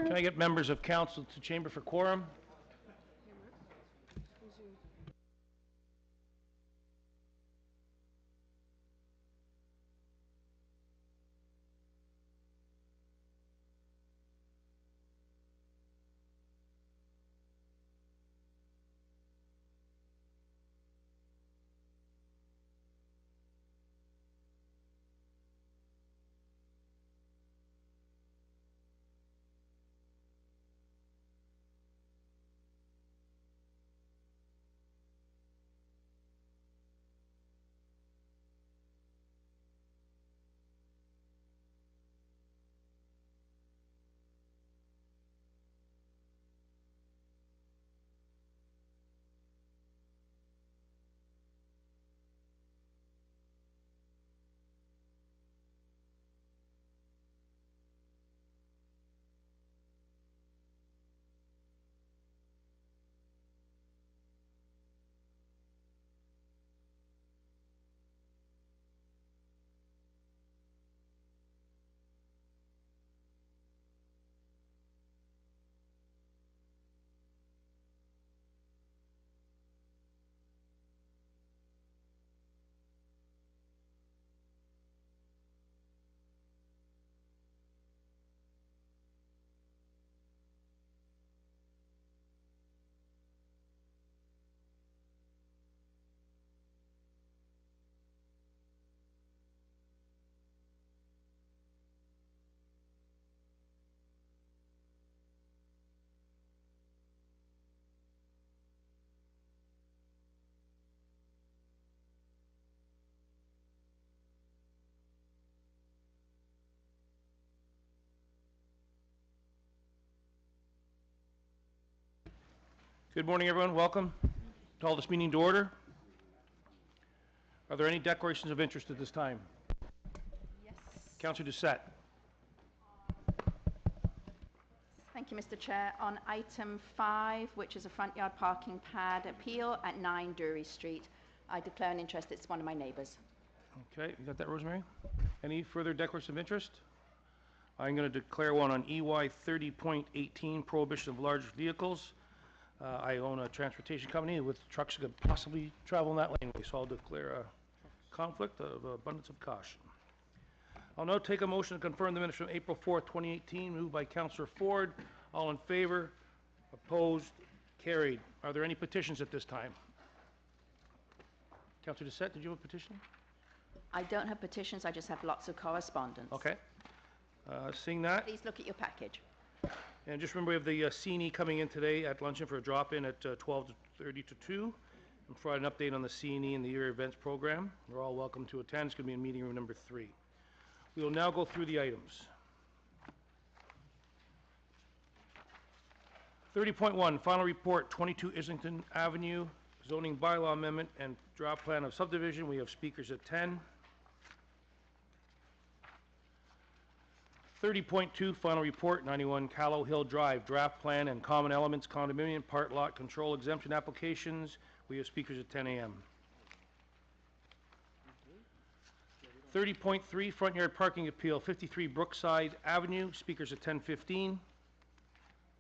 Can I get members of council to chamber for quorum? Good morning, everyone. Welcome. Call this meeting to order. Are there any declarations of interest at this time? Yes. Councillor Doucette. Thank you, Mr. Chair. On item 5, which is a front yard parking pad appeal at 9 Durie Street, I declare an interest. It's one of my neighbours. Okay, you got that, Rosemary? Any further declarations of interest? I'm going to declare one on EY 30.18, prohibition of large vehicles. I own a transportation company with trucks that could possibly travel in that laneway, so I'll declare a conflict of abundance of caution. I'll now take a motion to confirm the minutes from April 4th, 2018, moved by Councillor Ford. All in favor? Opposed? Carried. Are there any petitions at this time? Councillor Doucette, did you have a petition? I don't have petitions. I just have lots of correspondence. Okay. Seeing that. Please look at your package. And just remember, we have the CNE coming in today at luncheon for a drop-in at 12:30 to 2. And provide an update on the CNE and the year events program. You're all welcome to attend. It's going to be in meeting room number 3. We will now go through the items. 30.1, final report, 22 Islington Avenue, zoning bylaw amendment and draft plan of subdivision. We have speakers at 10. 30.2, final report, 91 Callowhill Drive, draft plan and common elements, condominium, part lot control exemption applications. We have speakers at 10 a.m. 30.3, front yard parking appeal, 53 Brookside Avenue, speakers at 10:15.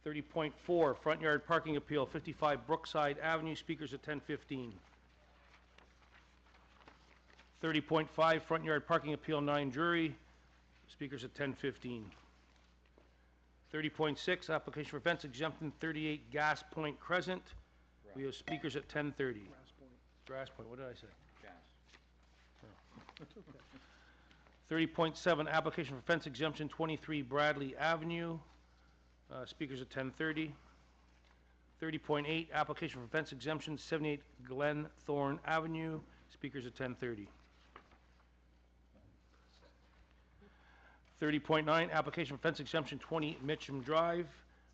30.4, front yard parking appeal, 55 Brookside Avenue, speakers at 10:15. 30.5, front yard parking appeal, 9 Durie, speakers at 10:15. 30.6, application for fence exemption, 38 Grasspoint Crescent. We have speakers at 10:30. Grasspoint, what did I say? Gas. Oh. 30.7, application for fence exemption, 23 Bradley Avenue. Speakers at 10:30. 30.8, application for fence exemption, 78 Glenthorne Avenue. Speakers at 10:30. 30.9, application for fence exemption, 20 Mitcham Drive.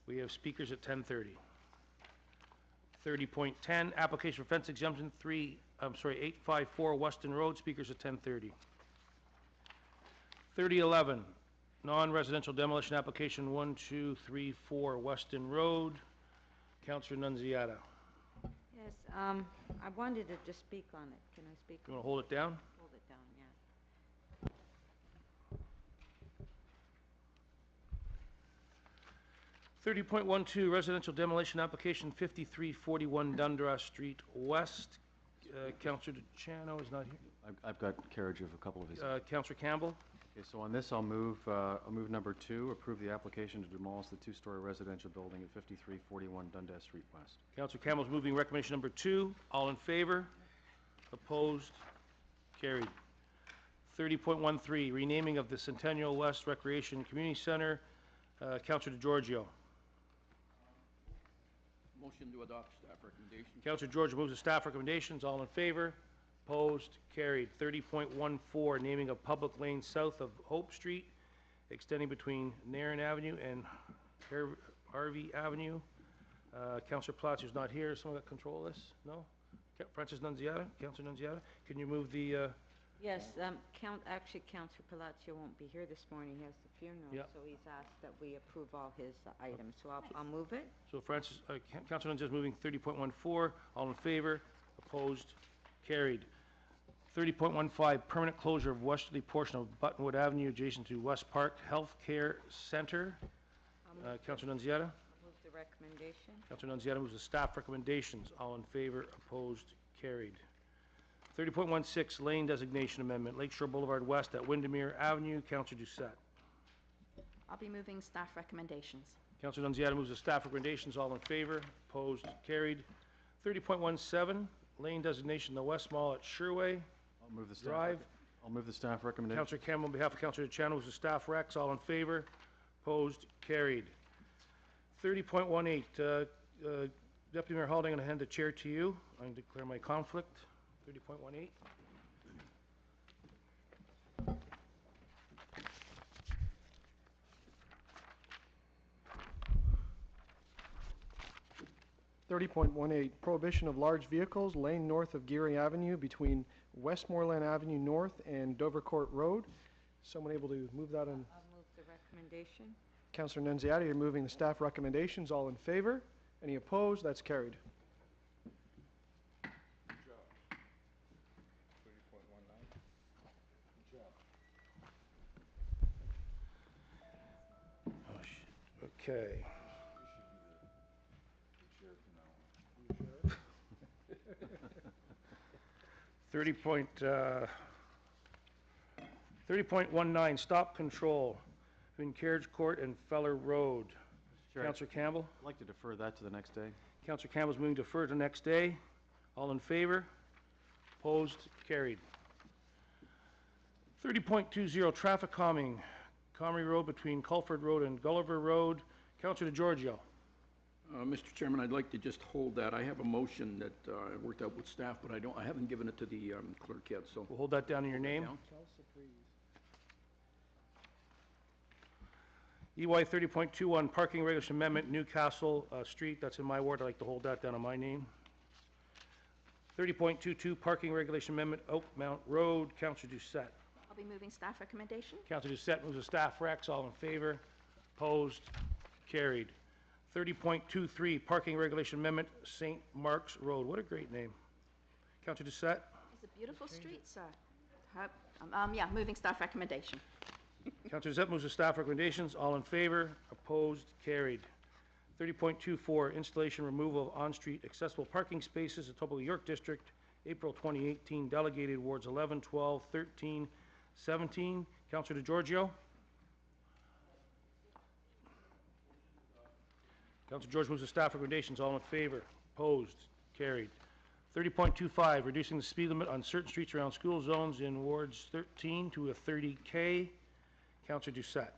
We have speakers at 10:30. 30.10, application for fence exemption, 854 Weston Road. Speakers at 10:30. 3011, non-residential demolition application 1234 Weston Road. Councillor Nunziata. Yes, I wanted to just speak on it. Can I speak? You want to hold it down? Hold it down, yeah. 30.12, residential demolition application, 5341 Dundas Street West. Councillor DeChano is not here. I've got carriage of a couple of his. Councillor Campbell. Okay, so on this, I'll move number 2, approve the application to demolish the 2-story residential building at 5341 Dundas Street West. Councillor Campbell's moving recommendation number 2. All in favor? Opposed? Carried. 30.13, renaming of the Centennial West Recreation Community Center. Councillor DeGiorgio. Motion to adopt staff recommendation. Councillor George moves the staff recommendations. All in favor? Opposed? Carried. 30.14, naming of public lane south of Hope Street, extending between Nairn Avenue and Harvey Avenue. Councillor Platts, who's not here, someone got control of this? No? Francis Nunziata? Councillor Nunziata? Can you move the, Yes, actually, Councillor Palacio won't be here this morning. He has the funeral, Yep. so he's asked that we approve all his items. So I'll move it. so Francis, Councillor Nunziata is moving 30.14. All in favor? Opposed? Carried. 30.15, permanent closure of westerly portion of Buttonwood Avenue adjacent to West Park Healthcare Center. Councillor Nunziata? I'll move the recommendation. Councillor Nunziata moves the staff recommendations. All in favor? Opposed? Carried. 30.16, lane designation amendment, Lakeshore Boulevard West at Windermere Avenue. Councillor Doucette. I'll be moving staff recommendations. Councillor Nunziata moves the staff recommendations. All in favor? Opposed? Carried. 30.17, lane designation, the West Mall at Sherway I'll move the staff. Drive. I'll move the staff recommendation. Councillor Campbell, on behalf of Councillor DeChano, moves the staff recs. All in favor? Opposed? Carried. 30.18, Deputy Mayor Halding, I'm going to hand the chair to you. I declare my conflict. 30.18. Prohibition of large vehicles, lane north of Geary Avenue between Westmoreland Avenue North and Dovercourt Road. Someone able to move that on? I'll move the recommendation. Councillor Nunziata, you're moving the staff recommendations. All in favor? Any opposed? That's carried. Oh, shit. Okay. 30.19, stop control between Carriage Court and Feller Road. Chair, Councillor Campbell? I'd like to defer that to the next day. Councillor Campbell's moving to defer to next day. All in favor? Opposed? Carried. 30.20, traffic calming, Comrie Road between Culford Road and Gulliver Road. Councillor DeGiorgio. Mr. Chairman, I'd like to just hold that. I have a motion that I worked out with staff, but I haven't given it to the clerk yet, so. We'll hold that down in your name. Down. EY 30.21, parking regulation amendment, Newcastle Street, that's in my ward, I'd like to hold that down in my name. 30.22, parking regulation amendment, Oakmount Road, Councillor Doucette. I'll be moving staff recommendation. Councillor Doucette moves the staff recs, all in favor, opposed, carried. 30.23, parking regulation amendment, St. Mark's Road, what a great name. Councillor Doucette, It's a beautiful street, sir. Yeah, moving staff recommendation. Councillor Doucette moves the staff recommendations, all in favor, opposed, carried. 30.24, installation removal of on-street accessible parking spaces, Etobicoke York District, April 2018, delegated wards 11, 12, 13, 17. Councillor DeGiorgio. Councillor George moves the staff recommendations, all in favor, opposed, carried. 30.25, reducing the speed limit on certain streets around school zones in wards 13 to a 30K. Councillor Doucette.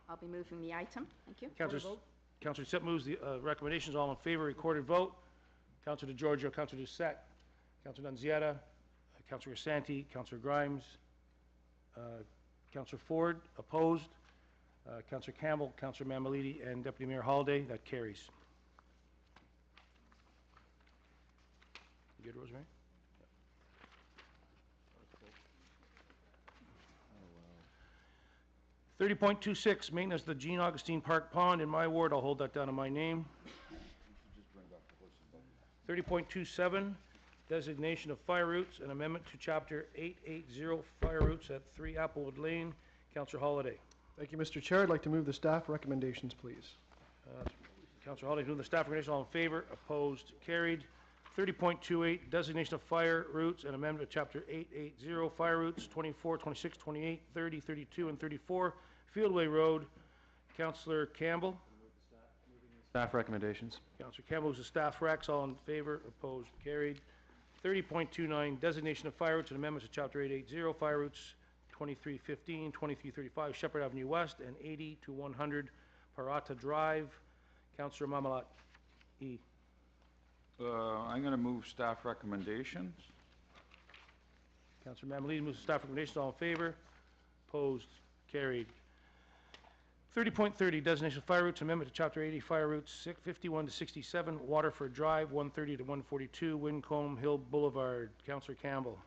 I'll be moving the item. Thank you. Councillor Doucette moves the recommendations, all in favor, recorded vote. Councillor DeGiorgio, Councillor Doucette, Councillor Nunziata, Councillor Santi, Councillor Grimes, Councillor Ford, opposed. Councillor Campbell, Councillor Mamalidi, and Deputy Mayor Holliday, that carries. You good, Rosemary? 30.26, maintenance of the Jean Augustine Park Pond in my ward, I'll hold that down in my name. 30.27, designation of fire routes, and amendment to Chapter 880 fire routes at 3 Applewood Lane. Councillor Holliday. Thank you, Mr. Chair. I'd like to move the staff recommendations, please. Councillor Holly, moving the staff recommendation. All in favor? Opposed? Carried. 30.28, designation of fire routes and amendment of Chapter 880, fire routes, 24, 26, 28, 30, 32, and 34, Fieldway Road. Councillor Campbell. Staff recommendations. Councillor Campbell moves the staff recs. All in favor? Opposed? Carried. 30.29, designation of fire routes and amendments to Chapter 880, fire routes, 2315, 2335, Shepherd Avenue West, and 80 to 100, Parata Drive. Councillor Mamalat. E. I'm going to move staff recommendations. Councillor Mamalidi moves the staff recommendations. All in favor? Opposed? Carried. 30.30, designation of fire routes, amendment to Chapter 80, fire routes, 51 to 67, Waterford Drive, 130 to 142, Wincombe Hill Boulevard. Councillor Campbell.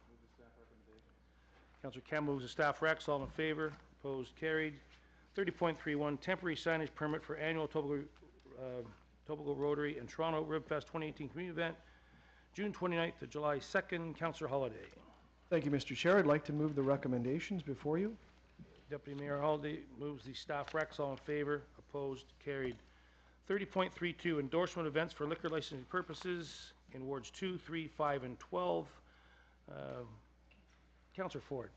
Councillor Campbell moves the staff recs. All in favor? Opposed? Carried. 30.31, temporary signage permit for annual Etobicoke Rotary and Toronto Ribfest 2018 community event, June 29th to July 2nd. Councillor Holliday. Thank you, Mr. Chair. I'd like to move the recommendations before you. Deputy Mayor Holliday moves the staff recs. All in favor? Opposed? Carried. 30.32, endorsement events for liquor licensing purposes in wards 2, 3, 5, and 12. Councillor Ford.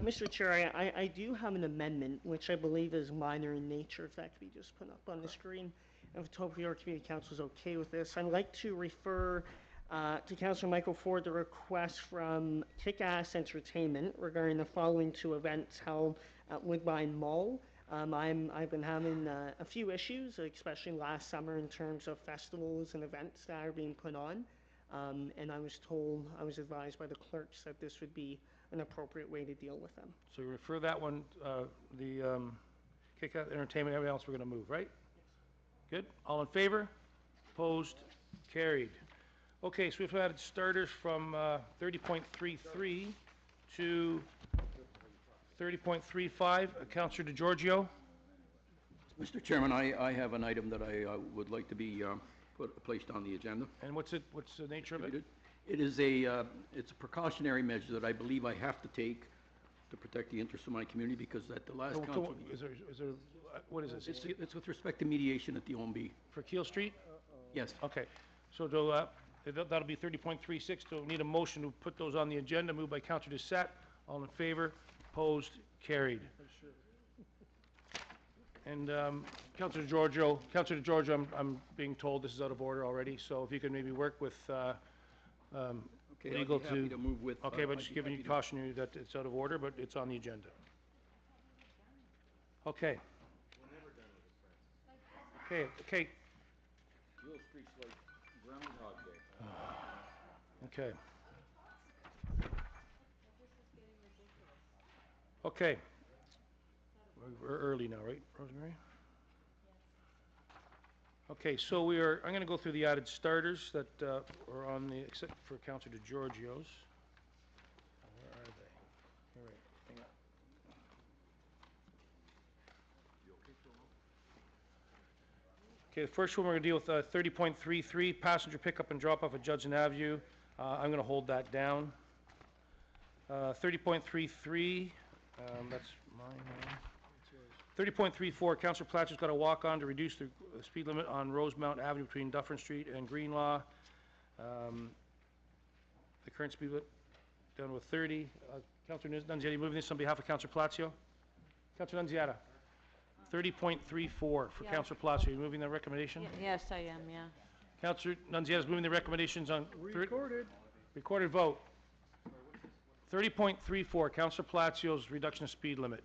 Mr. Chair, I do have an amendment, which I believe is minor in nature, if that could be just put up on the screen. If Etobicoke Community Council is okay with this, I'd like to refer to Councillor Michael Ford the request from Kick-Ass Entertainment regarding the following two events held at Woodbine Mall. I've been having a few issues, especially last summer, in terms of festivals and events that are being put on. And I was advised by the clerks that this would be an appropriate way to deal with them. So we refer that one, the Kick-Ass Entertainment, everything else we're going to move, right? Good. All in favor? Opposed? Carried. Okay, so we've added starters from 30.33 to 30.35. Councillor DeGiorgio. Mr. Chairman, I have an item that I would like to be placed on the agenda. And what's the nature of it? It is it's a precautionary measure that I believe I have to take to protect the interests of my community, because at the last council meeting, What is this? it's with respect to mediation at the OMB. For Keel Street? Yes. Okay, so that'll be 30.36, so we need a motion to put those on the agenda, moved by Councillor Doucette. All in favor? Opposed? Carried. And Councillor DeGiorgio, I'm being told this is out of order already, so if you could maybe work with Okay, legal I'd be happy to move with. Okay, but I'd just be giving you, happy to- caution you that it's out of order, but it's on the agenda. Okay. Okay. Okay. Okay. We're early now, right, Rosemary? Okay, so I'm going to go through the added starters that are on the, except for Councillor DeGiorgio's. Where are they? All right, hang on. Okay, the first one we're going to deal with 30.33, passenger pickup and drop-off at Judson Avenue. I'm going to hold that down. 30.33, that's mine now. 30.34, Councillor Platcher's got a walk-on to reduce the speed limit on Rosemount Avenue between Dufferin Street and Greenlaw. The current speed limit down to 30. Councillor Nunziata, you moving this on behalf of Councillor Plazio? Councillor Nunziata. 30.34 for Yeah. Councillor Plazio. You moving the recommendation? Yes, I am, yeah. Councillor Nunziata is moving the recommendations on... Recorded. Recorded vote. 30.34, Councillor Plazio's reduction of speed limit.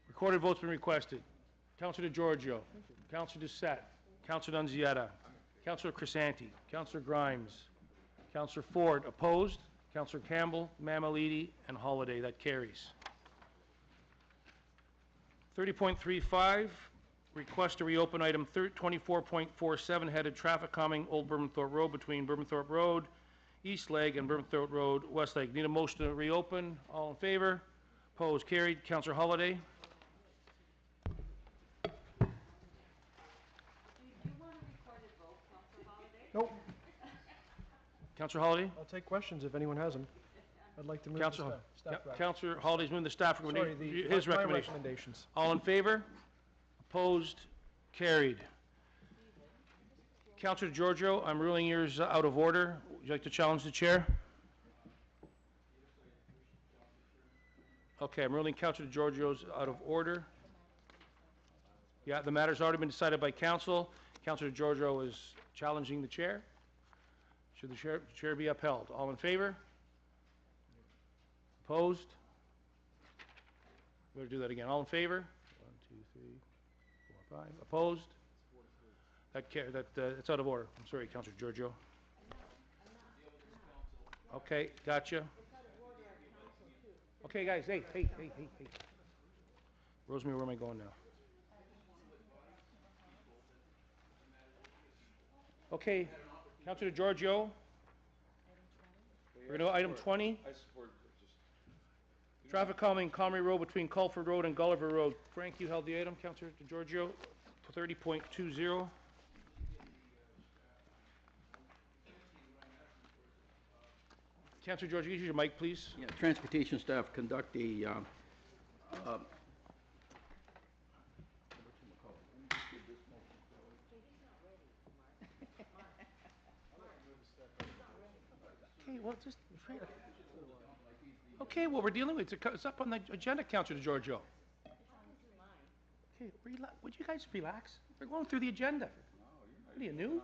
Recorded vote's been requested. Councillor DeGiorgio, Councillor Doucette, Councillor Nunziata, Councillor Crescent, Councillor Grimes, Councillor Ford, opposed, Councillor Campbell, Mamalidi, and Holliday. That carries. 30.35, request to reopen item 24.47, headed traffic calming Old Bourbonthorpe Road between Bourbonthorpe Road, East Leg, and Bourbonthorpe Road, West Leg. Need a motion to reopen. All in favor? Opposed? Carried. Councillor Holliday. Nope. Councillor Holliday? I'll take questions if anyone has them. I'd like to move the Councillor, staff rec. Councillor Holliday's moving the staff Sorry, recommendation, my his recommendation. recommendations. All in favor? Opposed? Carried. Councilor Giorgio, I'm ruling yours out of order. Would you like to challenge the chair? Okay, I'm ruling Councilor Giorgio's out of order. Yeah, the matter's already been decided by council. Councilor Giorgio is challenging the chair. Should the chair be upheld? All in favor? Opposed? We're going to do that again. All in favor? 1, 2, 3, 4, 5. Opposed? It's out of order. I'm sorry, Councilor Giorgio. Okay, gotcha. Okay, guys, hey. Rosemary, where am I going now? Okay, Councilor Giorgio. We're going to item 20. I support Traffic calming Comrie Road between Culford Road and Gulliver Road. Frank, you held the item. Councilor Giorgio, 30.20. Councilor Giorgio, use your mic, please. Yeah, transportation staff conduct a, Okay, well, just, okay, well, we're dealing with, it's up on the agenda, Councilor Giorgio. Okay, would you guys relax? We're going through the agenda. What are you, new?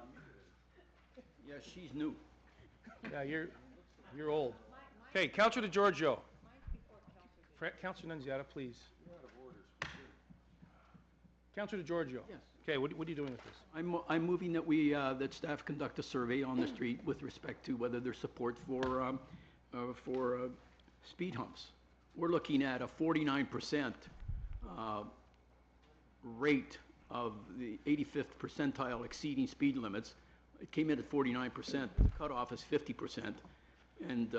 yeah, she's new. Yeah, you're old. Okay, Councilor Giorgio. Councilor Nunziata, please. Councilor Giorgio. Yes. Okay, what are you doing with this? I'm moving that that staff conduct a survey on the street with respect to whether there's support for speed humps. We're looking at a 49% rate of the 85th percentile exceeding speed limits. It came in at 49%. The cutoff is 50%, and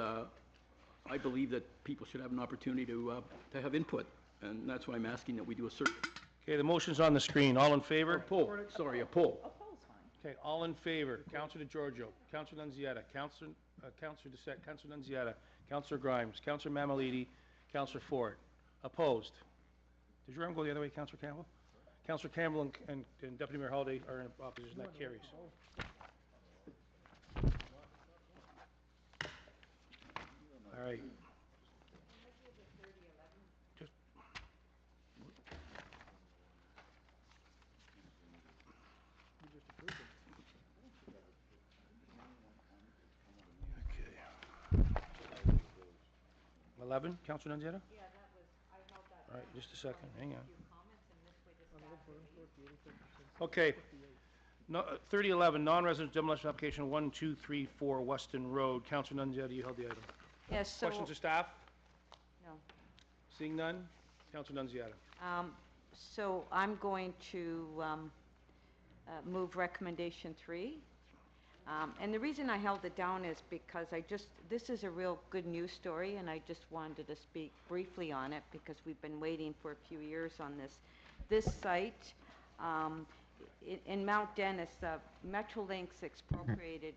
I believe that people should have an opportunity to have input, and that's why I'm asking that we do a survey. Okay, the motion's on the screen. All in favor? A poll. Sorry, a poll. Okay, all in favor. Councilor Giorgio, Councilor Nunziata, Councilor Doucette, Councilor Nunziata, Councilor Grimes, Councilor Mamalidi, Councilor Ford. Opposed? Did your arm go the other way, Councilor Campbell? Councilor Campbell and Deputy Mayor Holliday are in opposition. That carries. All right. Just okay. 11, Councilor Nunziata? Yeah, that was, I held that. All right, just a second. Hang on. Few comments, and this way the staff can leave. Okay. No, 3011, non-resident demolition application 1234 Weston Road. Councilor Nunziata, you held the item. Yes, so, Questions of staff? no. Seeing none? Councilor Nunziata. So I'm going to move recommendation 3. And the reason I held it down is because this is a real good news story, and I just wanted to speak briefly on it because we've been waiting for a few years on this. This site, in Mount Dennis, Metrolinx expropriated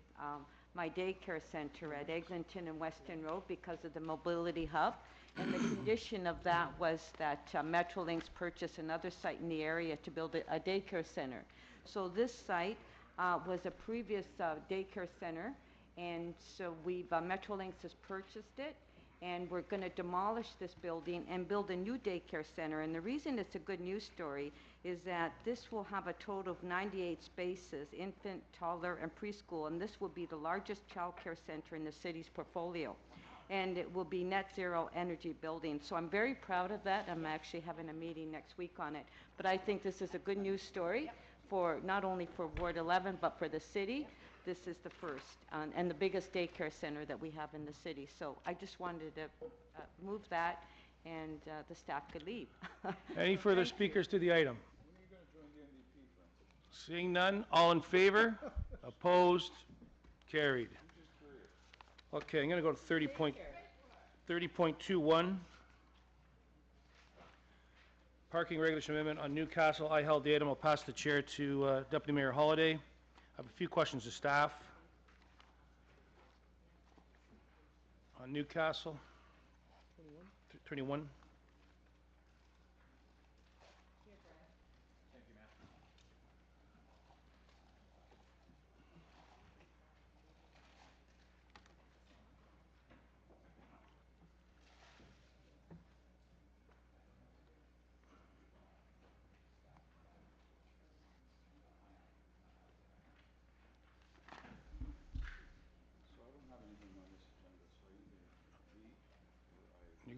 my daycare center at Islington and Weston Road because of the mobility hub. And the condition of that was that Metrolinx purchase another site in the area to build a daycare center. So this site was a previous daycare center, and so Metrolinx has purchased it, and we're going to demolish this building and build a new daycare center. And the reason it's a good news story is that this will have a total of 98 spaces, infant, toddler, and preschool, and this will be the largest child care center in the city's portfolio. And it will be net zero energy building. So I'm very proud of that. I'm actually having a meeting next week on it. But I think this is a good news story for not only for Ward 11, but for the city. This is the first and the biggest daycare center that we have in the city. So I just wanted to move that, and the staff could leave. Any further speakers to the item? Seeing none, all in favor? Opposed? Carried. Okay, I'm going to go to 30.21. Parking regulation amendment on Newcastle. I held the item. I'll pass the chair to Deputy Mayor Holliday. I have a few questions to staff. On Newcastle. 21.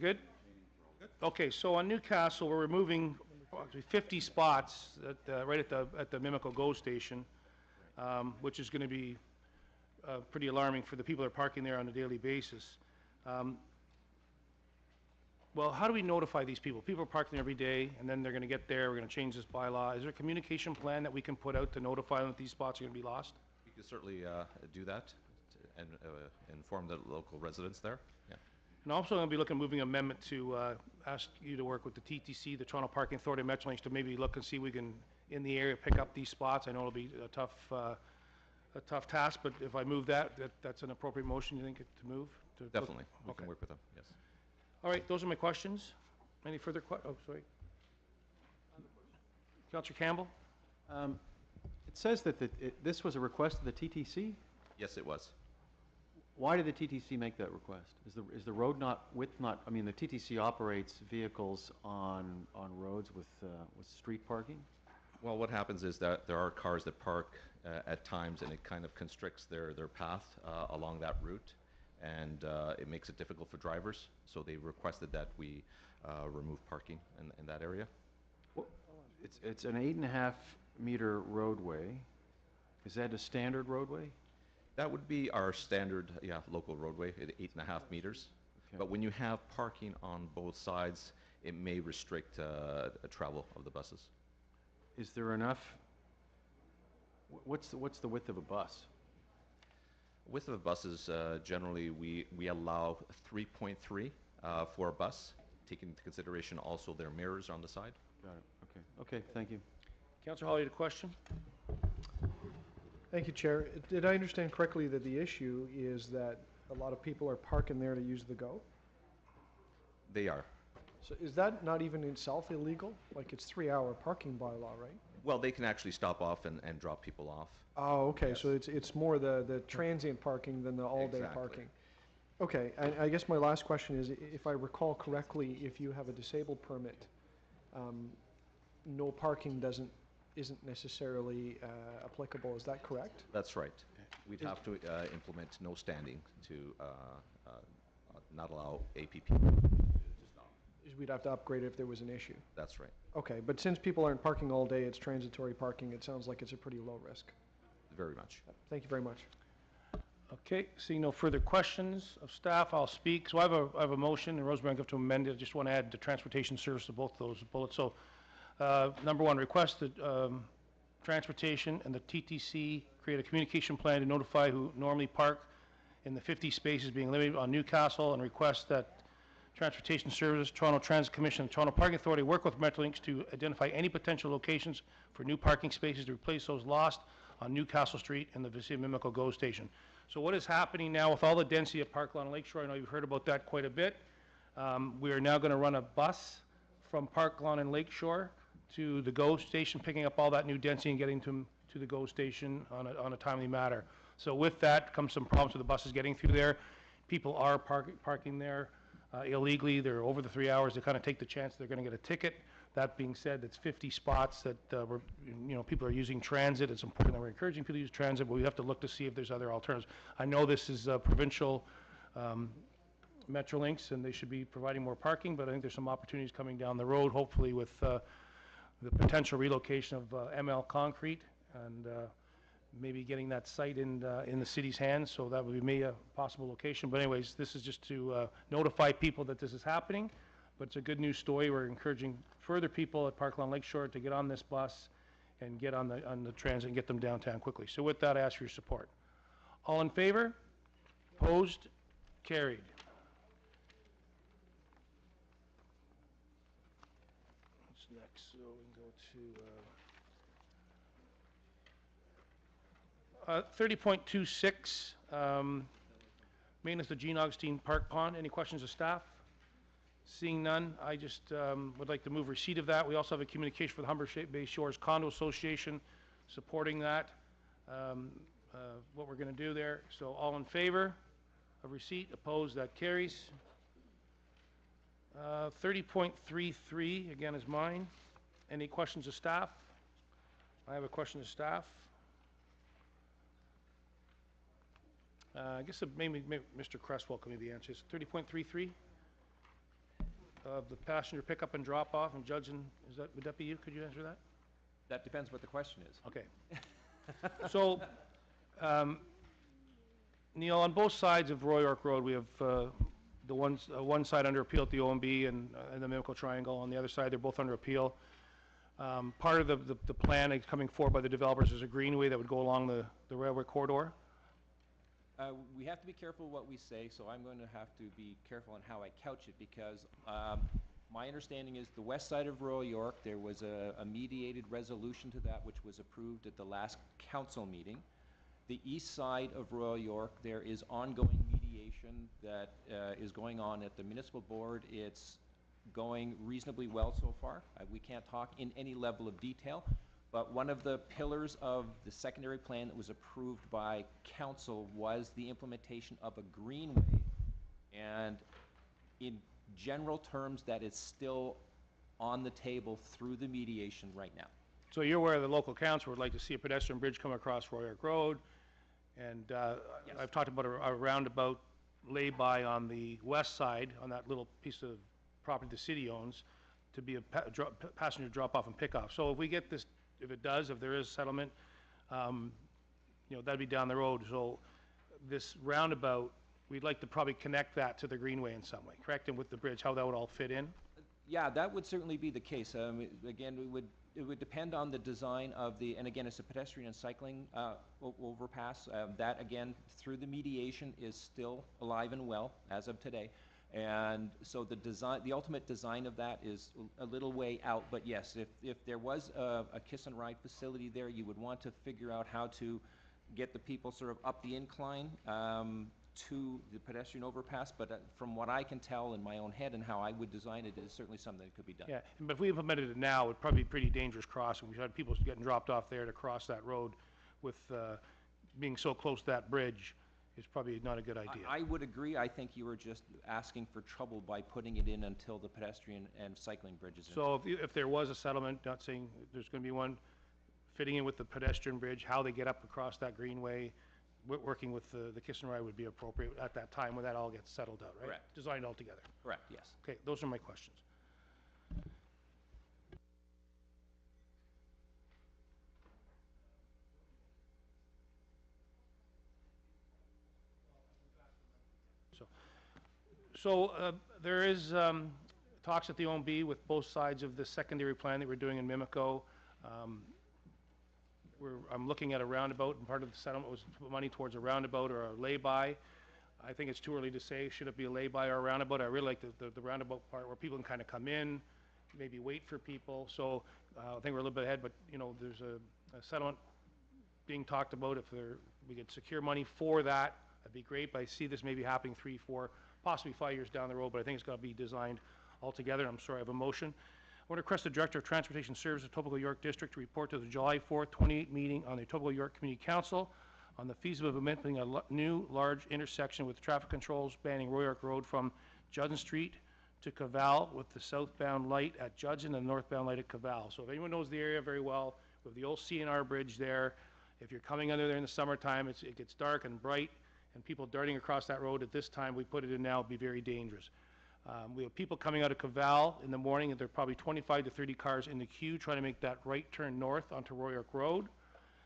Good? Okay, so on Newcastle, we're removing approximately 50 spots right at the Mimico GO station, which is going to be pretty alarming for the people that are parking there on a daily basis. Well, how do we notify these people? People are parking every day, and then they're going to get there, we're going to change this bylaw. Is there a communication plan that we can put out to notify them that these spots are going to be lost? We could certainly do that and inform the local residents there. Yeah. And also, I'm going to be looking at moving amendment to ask you to work with the TTC, the Toronto Parking Authority, Metrolinx, to maybe look and see if we can, in the area, pick up these spots. I know it'll be a tough task, but if I move that's an appropriate motion, you think, to move? Definitely. We Okay. can work with them, yes. All right, those are my questions. Any further oh, sorry. Councillor Campbell? It says that this was a request of the TTC? Yes, it was. Why did the TTC make that request? Is the road I mean, the TTC operates vehicles on roads with street parking? Well, what happens is that there are cars that park at times, and it kind of constricts their path along that route, and it makes it difficult for drivers. So they requested that we remove parking in that area. Well, it's an 8.5 meter roadway. Is that a standard roadway? That would be our standard, local roadway, at 8.5 meters. Okay. But when you have parking on both sides, it may restrict travel of the buses. Is there enough? What's the width of a bus? Width of the buses, generally, we allow 3.3 for a bus, taking into consideration also their mirrors on the side. Got it. Okay. Okay. Thank you. Councillor Holly, a question? Thank you, Chair. Did I understand correctly that the issue is that a lot of people are parking there to use the GO? They are. So is that not even in itself illegal? Like, it's 3-hour parking bylaw, right? Well, they can actually stop off and drop people off. Oh, okay, Yes. so it's more the transient parking than the all-day Exactly. parking. Okay, and I guess my last question is, if I recall correctly, if you have a disabled permit, no parking isn't necessarily applicable, is that correct? That's right. We'd have to implement no standing to not allow APP to stop. We'd have to upgrade it if there was an issue. That's right. Okay, but since people aren't parking all day, it's transitory parking, it sounds like it's a pretty low risk. Very much. Thank you very much. Okay, seeing no further questions of staff, I'll speak. So I have a motion, and Rosemary, I'm going to amend it. I just want to add the transportation service to both those bullets. So, number one, request that transportation and the TTC create a communication plan to notify who normally park in the 50 spaces being limited on Newcastle, and request that Transportation Services, Toronto Transit Commission, and Toronto Parking Authority work with Metrolinx to identify any potential locations for new parking spaces to replace those lost on Newcastle Street in the vicinity of Mimico GO station. So what is happening now with all the density at Parklawn and Lakeshore, I know you've heard about that quite a bit. We are now going to run a bus from Parklawn and Lakeshore to the GO station, picking up all that new density and getting to the GO station on a timely matter. So with that comes some problems with the buses getting through there. People are parking there illegally. They're over the 3 hours. They kind of take the chance they're going to get a ticket. That being said, it's 50 spots that people are using transit. It's important that we're encouraging people to use transit, but we have to look to see if there's other alternatives. I know this is provincial Metrolinx, and they should be providing more parking, but I think there's some opportunities coming down the road, hopefully with the potential relocation of ML Concrete and maybe getting that site in the city's hands, so that would be maybe a possible location. But anyways, this is just to notify people that this is happening, but it's a good news story. We're encouraging further people at Parklawn Lakeshore to get on this bus and get on the transit and get them downtown quickly. So with that, I ask for your support. All in favor? Opposed? Carried. What's next? So we can go to 30.26, maintenance of Jean Augustine Park Pond. Any questions of staff? Seeing none, I just would like to move receipt of that. We also have a communication for the Humber Bay Shores Condo Association supporting that, what we're going to do there. So all in favor of receipt? Opposed? That carries. 30.33, again, is mine. Any questions of staff? I have a question of staff. I guess maybe Mr. Cresswell can maybe answer this. 30.33? of the passenger pickup and drop-off and Judson, would that be you? Could you answer that? That depends what the question is. Okay. So, Neil, on both sides of Roy York Road, we have the one side under appeal at the OMB and the Mimico Triangle. On the other side, they're both under appeal. Part of the plan that's coming forward by the developers is a greenway that would go along the railway corridor. We have to be careful what we say, so I'm going to have to be careful on how I couch it, because my understanding is the west side of Royal York, there was a mediated resolution to that which was approved at the last council meeting. The east side of Royal York, there is ongoing mediation that is going on at the municipal board. It's going reasonably well so far. We can't talk in any level of detail, but one of the pillars of the secondary plan that was approved by council was the implementation of a greenway, and in general terms, that is still on the table through the mediation right now. So you're aware the local council would like to see a pedestrian bridge come across Roy York Road, and Yes. I've talked about a roundabout lay-by on the west side, on that little piece of property the city owns, to be a passenger drop-off and pick-off. So if we get this, if there is settlement, that'd be down the road. So this roundabout, we'd like to probably connect that to the greenway in some way, correct? And with the bridge, how that would all fit in? Yeah, that would certainly be the case. Again, it would depend on the design of and again, it's a pedestrian and cycling overpass. That, again, through the mediation, is still alive and well as of today. And so the ultimate design of that is a little way out. But yes, if there was a kiss and ride facility there, you would want to figure out how to get the people sort of up the incline to the pedestrian overpass. But from what I can tell in my own head and how I would design it, is certainly something that could be done. Yeah, but if we implemented it now, it'd probably be a pretty dangerous crossing. We've had people getting dropped off there to cross that road with being so close to that bridge. Is probably not a good idea. I would agree. I think you were just asking for trouble by putting it in until the pedestrian and cycling bridge is in. So if there was a settlement, not saying there's going to be one, fitting in with the pedestrian bridge, how they get up across that greenway, working with the kiss and ride would be appropriate at that time when that all gets settled out, right? Correct. Designed all together. Correct, yes. Okay, those are my questions. So there is talks at the OMB with both sides of the secondary plan that we're doing in Mimico. I'm looking at a roundabout, and part of the settlement was to put money towards a roundabout or a lay-by. I think it's too early to say, should it be a lay-by or a roundabout? I really like the roundabout part where people can kind of come in, maybe wait for people. So I think we're a little bit ahead, but there's a settlement being talked about. If we could secure money for that, that'd be great. But I see this maybe happening 3, 4, possibly 5 years down the road, but I think it's got to be designed altogether. I'm sorry, I have a motion. I want to request the Director of Transportation Services, Etobicoke York District, to report to the July 4th, 2028 meeting on the Etobicoke York Community Council on the feasibility of implementing a new large intersection with traffic controls spanning Roy York Road from Judson Street to Cavell, with the southbound light at Judson and the northbound light at Cavell. So if anyone knows the area very well, with the old CNR bridge there, if you're coming under there in the summertime, it gets dark and bright, and people darting across that road at this time, we put it in now, would be very dangerous. We have people coming out of Cavell in the morning, and there are probably 25 to 30 cars in the queue trying to make that right turn north onto Roy York Road.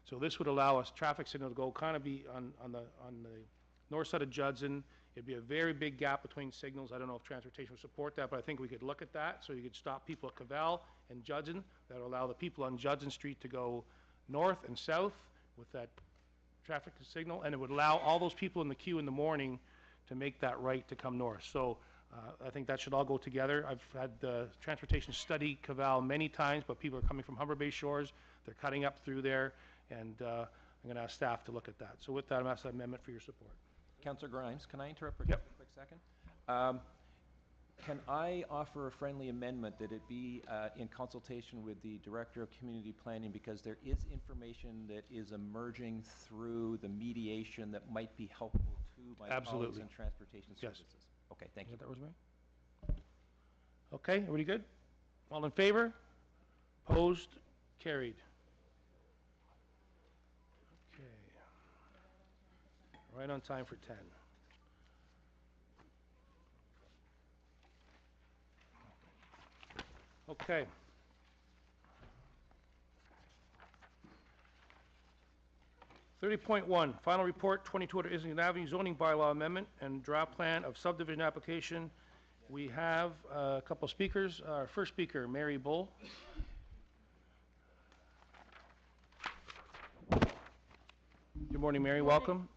So this would allow us traffic signal to go kind of be on the north side of Judson. It'd be a very big gap between signals. I don't know if transportation would support that, but I think we could look at that. So you could stop people at Cavell and Judson. That would allow the people on Judson Street to go north and south with that traffic signal, and it would allow all those people in the queue in the morning to make that right to come north. So I think that should all go together. I've had transportation study Cavell many times, but people are coming from Humber Bay Shores. They're cutting up through there, and I'm going to ask staff to look at that. So with that, I'm asking that amendment for your support. Councillor Grimes, can I interrupt for just a quick second? Can I offer a friendly amendment that it be in consultation with the Director of Community Planning, because there is information that is emerging through the mediation that might be helpful to my colleagues in transportation services? Okay, thank you. That was me. Okay, everybody good? All in favor? Opposed? Carried. Okay. Right on time for 10. Okay. .1, final report, 2200 Islington Avenue zoning bylaw amendment and draft plan of subdivision application. We have a couple speakers. Our first speaker, Mary Bull. Good morning, Mary. Welcome.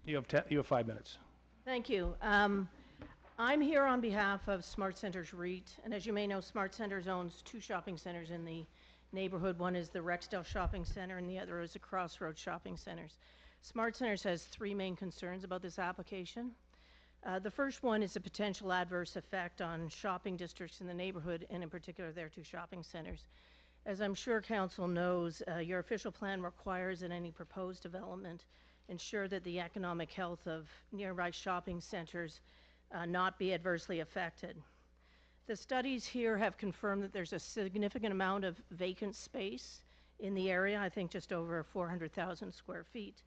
You have 5 minutes. Thank you. I'm here on behalf of Smart Centers REIT, and as you may know, Smart Centers owns 2 shopping centers in the neighborhood. One is the Rexdale Shopping Center, and the other is the Crossroads Shopping Centers. Smart Centers has 3 main concerns about this application. The first one is a potential adverse effect on shopping districts in the neighborhood, and in particular their 2 shopping centers. As I'm sure Council knows, your official plan requires that any proposed development ensure that the economic health of nearby shopping centers not be adversely affected. The studies here have confirmed that there's a significant amount of vacant space in the area, I think just over 400,000 square feet.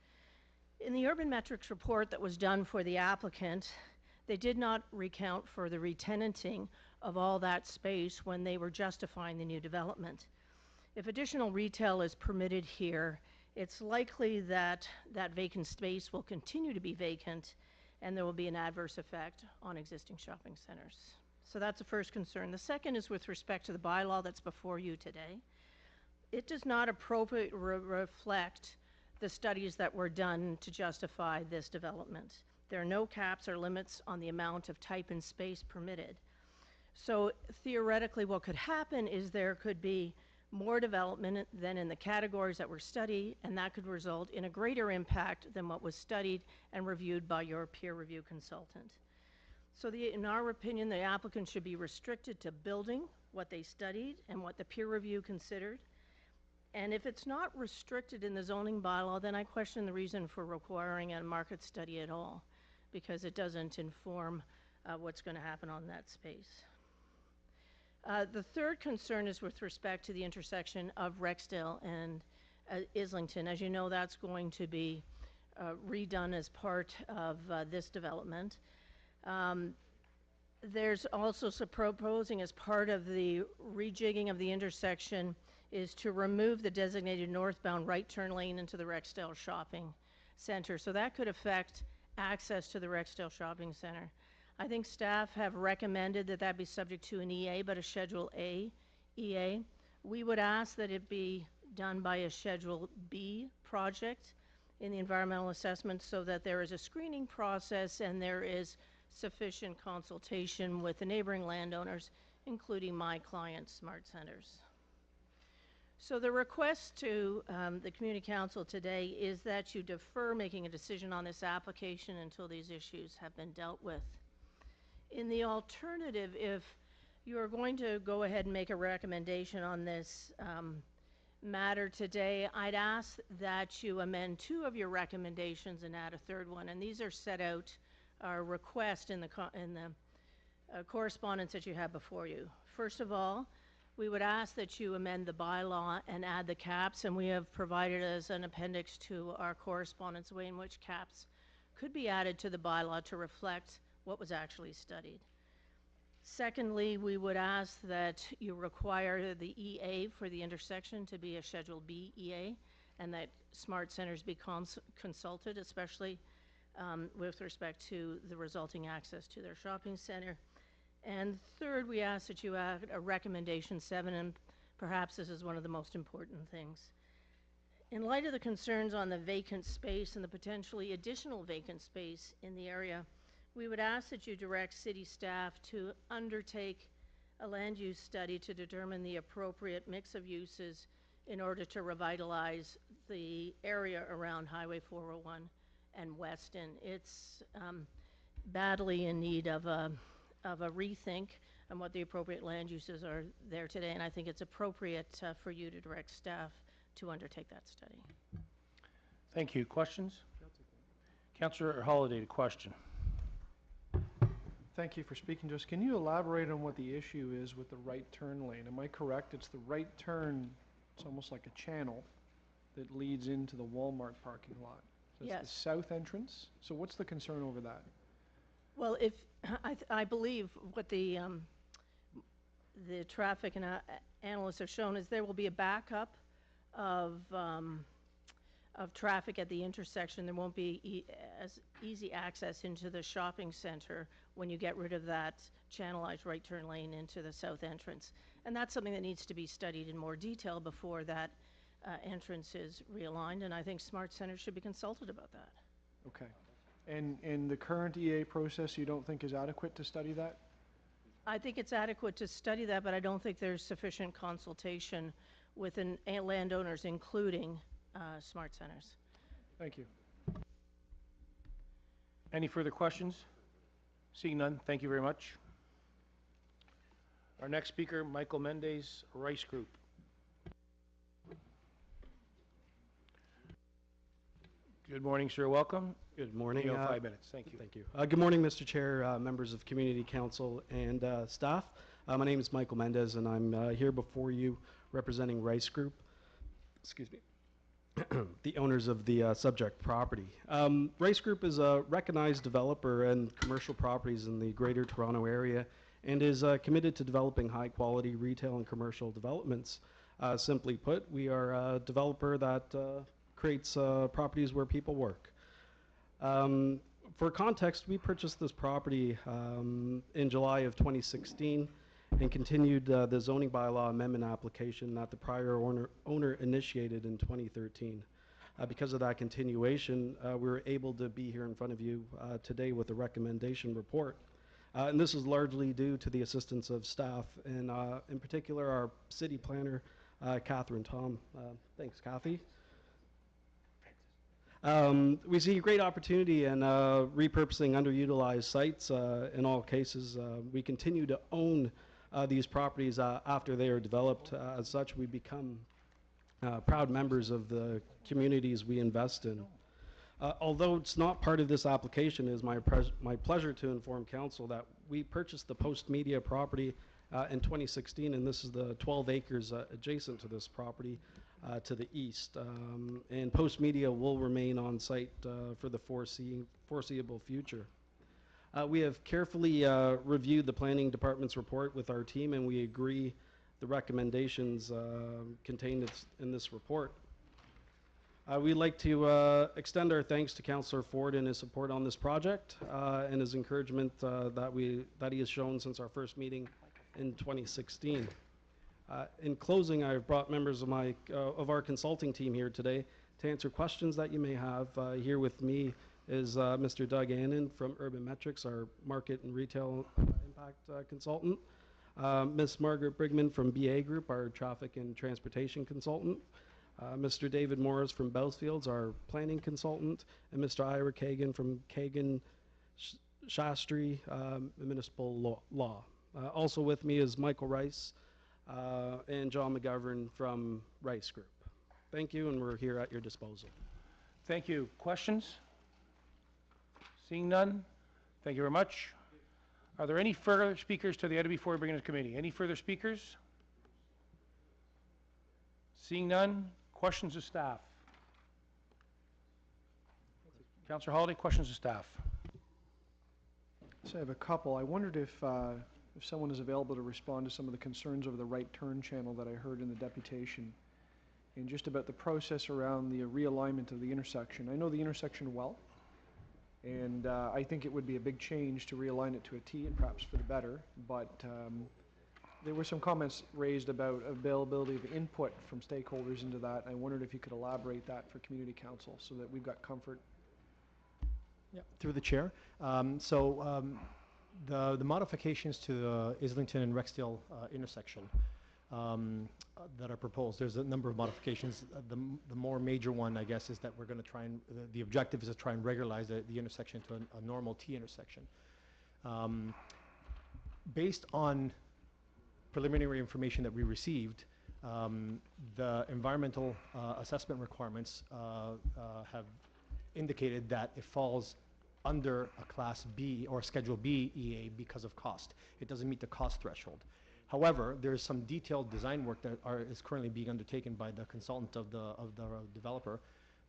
In the urban metrics report that was done for the applicant, they did not recount for the retenanting of all that space when they were justifying the new development. If additional retail is permitted here, it's likely that that vacant space will continue to be vacant and there will be an adverse effect on existing shopping centers. So that's the first concern. The second is with respect to the bylaw that's before you today. It does not appropriately reflect the studies that were done to justify this development. There are no caps or limits on the amount of type and space permitted. So theoretically what could happen is there could be more development than in the categories that were studied, and that could result in a greater impact than what was studied and reviewed by your peer review consultant. So in our opinion, the applicant should be restricted to building what they studied and what the peer review considered. And if it's not restricted in the zoning bylaw, then I question the reason for requiring a market study at all, because it doesn't inform what's going to happen on that space. The third concern is with respect to the intersection of Rexdale and Islington. As you know, that's going to be redone as part of this development. There's also some proposing as part of the rejigging of the intersection is to remove the designated northbound right turn lane into the Rexdale Shopping Center. So that could affect access to the Rexdale Shopping Center. I think staff have recommended that that be subject to an EA, but a Schedule A EA. We would ask that it be done by a Schedule B project in the environmental assessment so that there is a screening process and there is sufficient consultation with the neighboring landowners, including my client, Smart Centers. So the request to the Community Council today is that you defer making a decision on this application until these issues have been dealt with. In the alternative, if you are going to go ahead and make a recommendation on this matter today, I'd ask that you amend 2 of your recommendations and add a 3rd one. And these are set out, our request in the correspondence that you have before you. First of all, we would ask that you amend the bylaw and add the caps, and we have provided as an appendix to our correspondence the way in which caps could be added to the bylaw to reflect what was actually studied. Secondly, we would ask that you require the EA for the intersection to be a Schedule B EA, and that Smart Centers be consulted, especially with respect to the resulting access to their shopping center. And third, we ask that you add a recommendation 7, and perhaps this is one of the most important things. In light of the concerns on the vacant space and the potentially additional vacant space in the area, we would ask that you direct city staff to undertake a land use study to determine the appropriate mix of uses in order to revitalize the area around Highway 401 and Weston. It's badly in need of a rethink on what the appropriate land uses are there today, and I think it's appropriate for you to direct staff to undertake that study. Thank you. Questions? Councillor Holliday, a question. Thank you for speaking to us. Can you elaborate on what the issue is with the right turn lane? Am I correct? It's the right turn, it's almost like a channel that leads into the Walmart parking lot. So Yes. It's the south entrance. So what's the concern over that? Well, if I believe what the the traffic analysts have shown is there will be a backup of traffic at the intersection. There won't be as easy access into the shopping center when you get rid of that channelized right turn lane into the south entrance. And that's something that needs to be studied in more detail before that entrance is realigned, and I think Smart Center should be consulted about that. Okay. And the current EA process you don't think is adequate to study that? I think it's adequate to study that, but I don't think there's sufficient consultation with landowners, including Smart Centers. Thank you. Any further questions? Seeing none, thank you very much. Our next speaker, Michael Mendez, Rice Group. Good morning, sir. Welcome. Good morning. You have 5 minutes. Thank you. Thank you. Good morning, Mr. Chair, members of Community Council, and staff. My name is Michael Mendez, and I'm here before you representing Rice Group. Excuse me. The owners of the subject property. Rice Group is a recognized developer and commercial properties in the Greater Toronto Area and is committed to developing high-quality retail and commercial developments. Simply put, we are a developer that creates properties where people work. For context, we purchased this property in July of 2016 and continued the zoning bylaw amendment application that the prior owner initiated in 2013. Because of that continuation, we were able to be here in front of you today with a recommendation report. And this is largely due to the assistance of staff, and in particular our city planner, Catherine Tom. Thanks, Kathy. We see great opportunity in repurposing underutilized sites. In all cases, we continue to own these properties after they are developed. As such, we become proud members of the communities we invest in. Although it's not part of this application, it is my pleasure to inform council that we purchased the Post Media property in 2016, and this is the 12 acres adjacent to this property to the east. And Post Media will remain on site for the foreseeable future. We have carefully reviewed the planning department's report with our team, and we agree the recommendations contained in this report. We'd like to extend our thanks to Councillor Ford and his support on this project and his encouragement that he has shown since our first meeting in 2016. In closing, I've brought members of our consulting team here today to answer questions that you may have. Here with me is Mr. Doug Annan from Urban Metrics, our market and retail impact consultant. Ms. Margaret Brigman from BA Group, our traffic and transportation consultant. Mr. David Morris from Bellsfields, our planning consultant, and Mr. Ira Kagan from Kagan Shastri Municipal Law. Also with me is Michael Rice and John McGovern from Rice Group. Thank you, and we're here at your disposal. Thank you. Questions? Seeing none, thank you very much. Are there any further speakers to the item before we bring it to committee? Any further speakers? Seeing none, questions of staff? Councillor Holiday, questions of staff? So I have a couple. I wondered if someone is available to respond to some of the concerns over the right turn channel that I heard in the deputation, and just about the process around the realignment of the intersection. I know the intersection well, and I think it would be a big change to realign it to a T, and perhaps for the better, but there were some comments raised about availability of input from stakeholders into that. I wondered if you could elaborate that for Community Council so that we've got comfort. Yeah, through the chair. The modifications to the Islington and Rexdale intersection that are proposed, there's a number of modifications. The more major one, I guess, is that we're going to try and, the objective is to try and regularize the intersection to a normal T intersection. Based on preliminary information that we received, the environmental assessment requirements have indicated that it falls under a Class B or Schedule B EA because of cost. It doesn't meet the cost threshold. However, there is some detailed design work that is currently being undertaken by the consultant of the developer,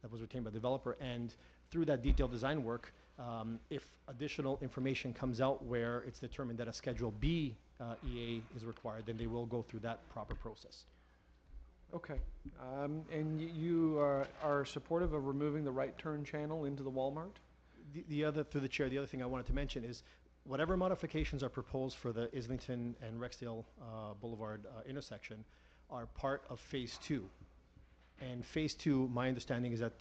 that was retained by the developer, and through that detailed design work, If additional information comes out where it's determined that a Schedule B EA is required, then they will go through that proper process. Okay. And you are supportive of removing the right turn channel into the Walmart? The other, through the chair, the other thing I wanted to mention is whatever modifications are proposed for the Islington and Rexdale Boulevard intersection are part of Phase 2. And Phase 2, my understanding is that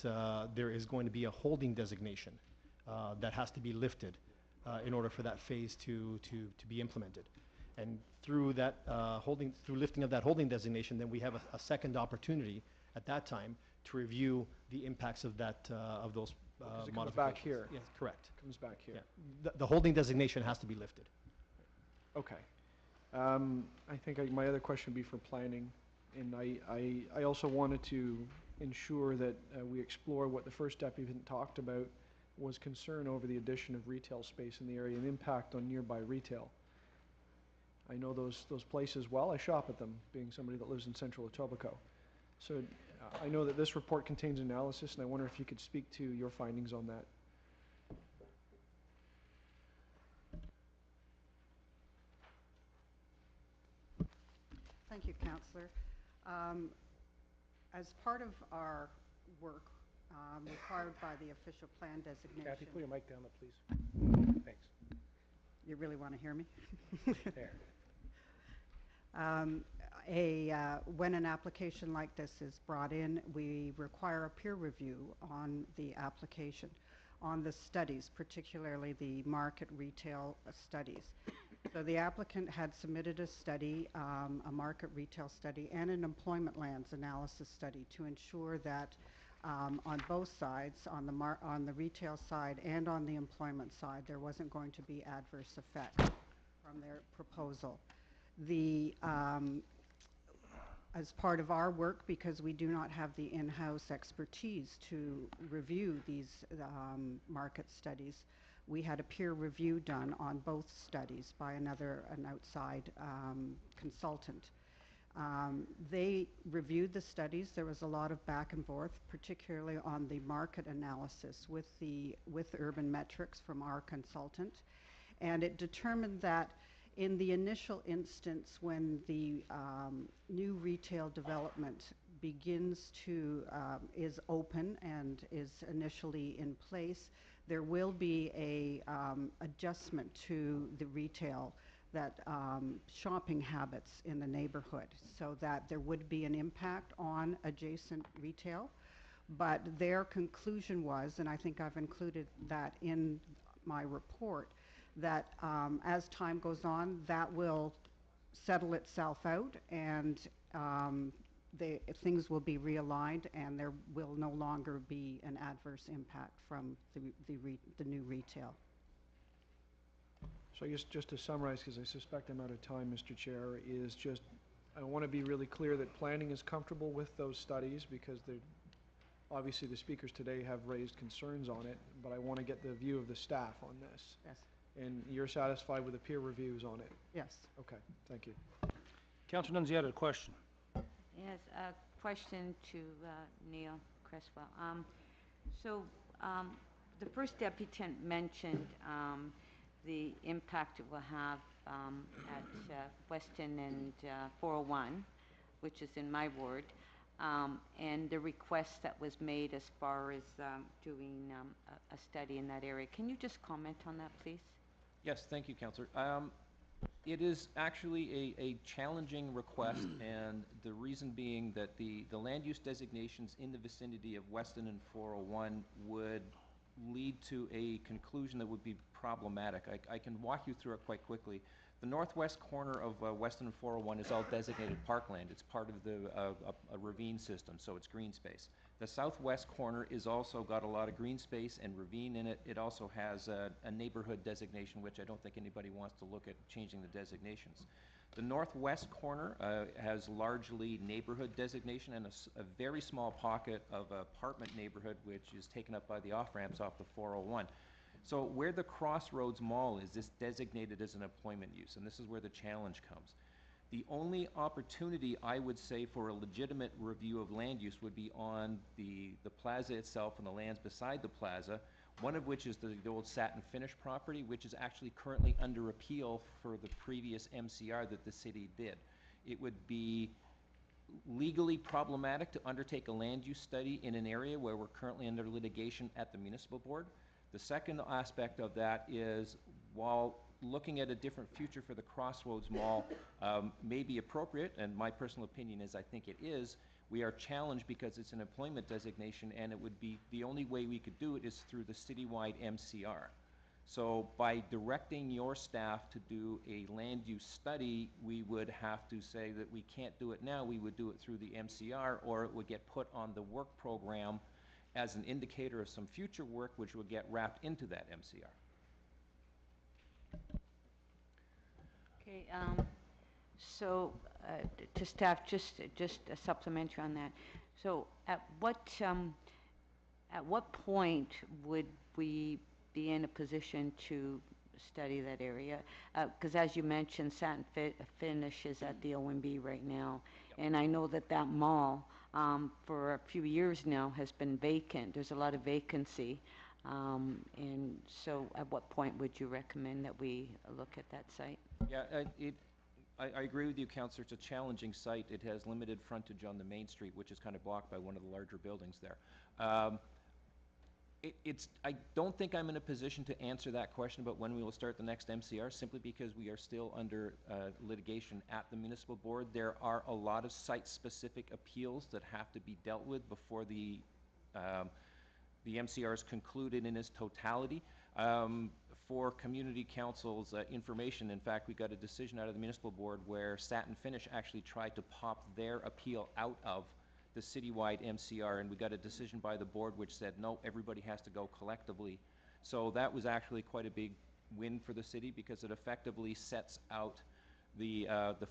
there is going to be a holding designation that has to be lifted in order for that Phase 2 to be implemented. And through that through lifting of that holding designation, then we have a second opportunity at that time to review the impacts of that of those Because it comes modifications. back here. Yes, correct. Comes back here. Yeah. The holding designation has to be lifted. Okay. I think my other question would be for planning, and I also wanted to ensure that we explore what the first applicant talked about was concern over the addition of retail space in the area and impact on nearby retail. I know those places well. I shop at them, being somebody that lives in central Etobicoke. So I know that this report contains analysis, and I wonder if you could speak to your findings on that. Thank you, Councillor. As part of our work required by the official plan designation... Kathy, put your mic down, please. Thanks. You really want to hear me? There. When an application like this is brought in, we require a peer review on the application, on the studies, particularly the market retail studies. So the applicant had submitted a study, a market retail study, and an employment lands analysis study to ensure that on both sides, on the retail side and on the employment side, there wasn't going to be adverse effects from their proposal. As part of our work, because we do not have the in-house expertise to review these market studies, we had a peer review done on both studies by an outside consultant. They reviewed the studies. There was a lot of back and forth, particularly on the market analysis with urban metrics from our consultant, and it determined that in the initial instance, when the new retail development is open and is initially in place, there will be a adjustment to the retail shopping habits in the neighborhood, so that there would be an impact on adjacent retail. But their conclusion was, and I think I've included that in my report, that as time goes on, that will settle itself out, and things will be realigned, and there will no longer be an adverse impact from the new retail. So I guess just to summarize, because I suspect I'm out of time, Mr. Chair, is just I want to be really clear that planning is comfortable with those studies, because obviously the speakers today have raised concerns on it, but I want to get the view of the staff on this. Yes. And you're satisfied with the peer reviews on it? Yes. Okay, thank you. Councilor Nunziata, a question. Yes, a question to Neil Creswell. The first deputant mentioned the impact it will have at Weston and 401, which is in my ward, and the request that was made as far as doing a study in that area. Can you just comment on that, please? Yes, thank you, Councillor. It is actually a challenging request, and the reason being that the land use designations in the vicinity of Weston and 401 would lead to a conclusion that would be problematic. I can walk you through it quite quickly. The northwest corner of Weston and 401 is all designated parkland. It's part of a ravine system, so it's green space. The southwest corner is also got a lot of green space and ravine in it. It also has a neighborhood designation, which I don't think anybody wants to look at changing the designations. The northwest corner has largely neighborhood designation and a very small pocket of apartment neighborhood, which is taken up by the off-ramps off the 401. So where the Crossroads Mall is, this designated as an employment use, and this is where the challenge comes. The only opportunity, I would say, for a legitimate review of land use would be on the plaza itself and the lands beside the plaza, one of which is the old satin finish property, which is actually currently under appeal for the previous MCR that the city did. It would be legally problematic to undertake a land use study in an area where we're currently under litigation at the municipal board. The second aspect of that is, while looking at a different future for the Crossroads Mall may be appropriate, and my personal opinion is I think it is, we are challenged because it's an employment designation, and it would be, the only way we could do it is through the citywide MCR. So by directing your staff to do a land use study, we would have to say that we can't do it now, we would do it through the MCR, or it would get put on the work program as an indicator of some future work, which would get wrapped into that MCR. Okay, so to staff, just a supplementary on that. So at what point would we be in a position to study that area? Because as you mentioned, satin finish is at the OMB right now, and I know that that mall for a few years now has been vacant. There's a lot of vacancy. And so at what point would you recommend that we look at that site? Yeah, I agree with you, Councillor. It's a challenging site. It has limited frontage on the main street, which is kind of blocked by one of the larger buildings there. I don't think I'm in a position to answer that question about when we will start the next MCR, simply because we are still under litigation at the municipal board. There are a lot of site-specific appeals that have to be dealt with before the MCR is concluded in its totality. For community council's information, in fact, we got a decision out of the municipal board where Satin Finish actually tried to pop their appeal out of the citywide MCR, and we got a decision by the board which said, no, everybody has to go collectively. So that was actually quite a big win for the city, because it effectively sets out the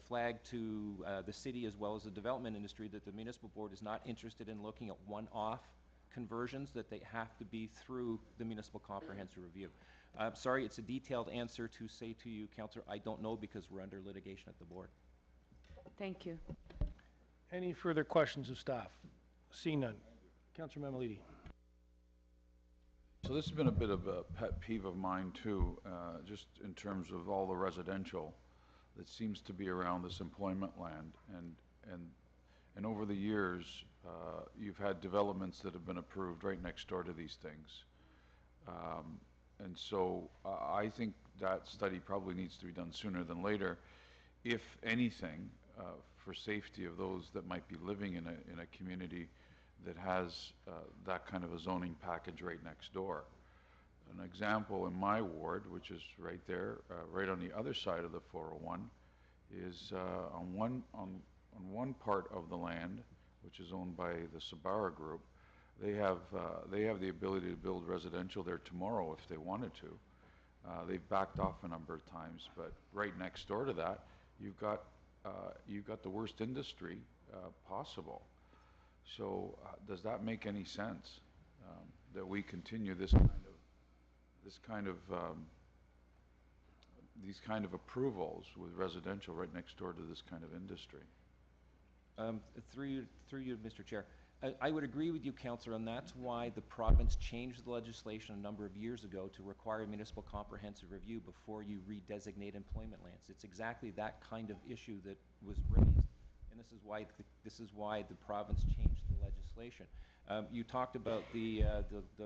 flag to the city as well as the development industry that the municipal board is not interested in looking at one-off conversions, that they have to be through the municipal comprehensive review. Sorry, it's a detailed answer to say to you, Councillor, I don't know, because we're under litigation at the board. Thank you. Any further questions of staff? Seeing none. Councillor Mamalidi. So this has been a bit of a pet peeve of mine too, just in terms of all the residential that seems to be around this employment land, and over the years, you've had developments that have been approved right next door to these things. And so I think that study probably needs to be done sooner than later, if anything, for safety of those that might be living in a community that has that kind of a zoning package right next door. An example in my ward, which is right there, right on the other side of the 401, is on one part of the land, which is owned by the Sabara Group. They have the ability to build residential there tomorrow if they wanted to. They've backed off a number of times, but right next door to that, you've got the worst industry possible. So does that make any sense, that we continue these kind of approvals with residential right next door to this kind of industry? Through you, Mr. Chair. I would agree with you, Councillor, and that's why the province changed the legislation a number of years ago to require municipal comprehensive review before you redesignate employment lands. It's exactly that kind of issue that was raised, and this is why the province changed the legislation. You talked about the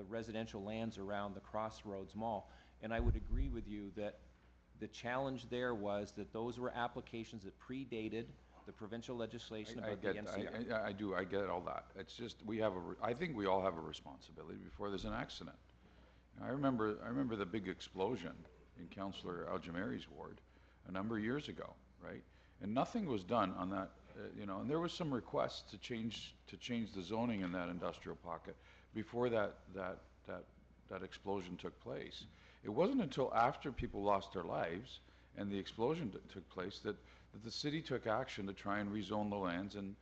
residential lands around the Crossroads Mall, and I would agree with you that the challenge there was that those were applications that predated the provincial legislation about the MCR. I get all that. It's just, I think we all have a responsibility before there's an accident. I remember the big explosion in Councillor Aljameri's ward a number of years ago, right? And nothing was done on that, and there was some requests to change the zoning in that industrial pocket before that explosion took place. It wasn't until after people lost their lives and the explosion took place that the city took action to try and rezone the lands and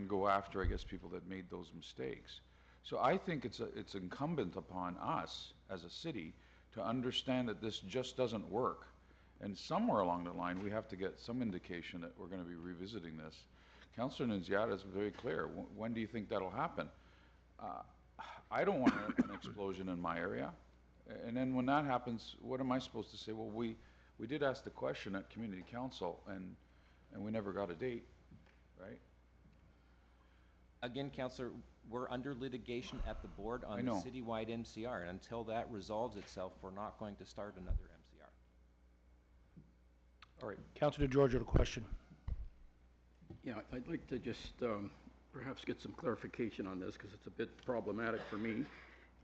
go after, I guess, people that made those mistakes. So I think it's incumbent upon us as a city to understand that this just doesn't work. And somewhere along the line, we have to get some indication that we're going to be revisiting this. Councillor Nunziata is very clear. When do you think that'll happen? I don't want an explosion in my area. And then when that happens, what am I supposed to say? Well, we did ask the question at community council, and we never got a date, right? Again, Councillor, we're under litigation at the board I on the know. citywide MCR, and until that resolves itself, we're not going to start another MCR. All right, Councillor George, a question. Yeah, I'd like to just perhaps get some clarification on this, because it's a bit problematic for me.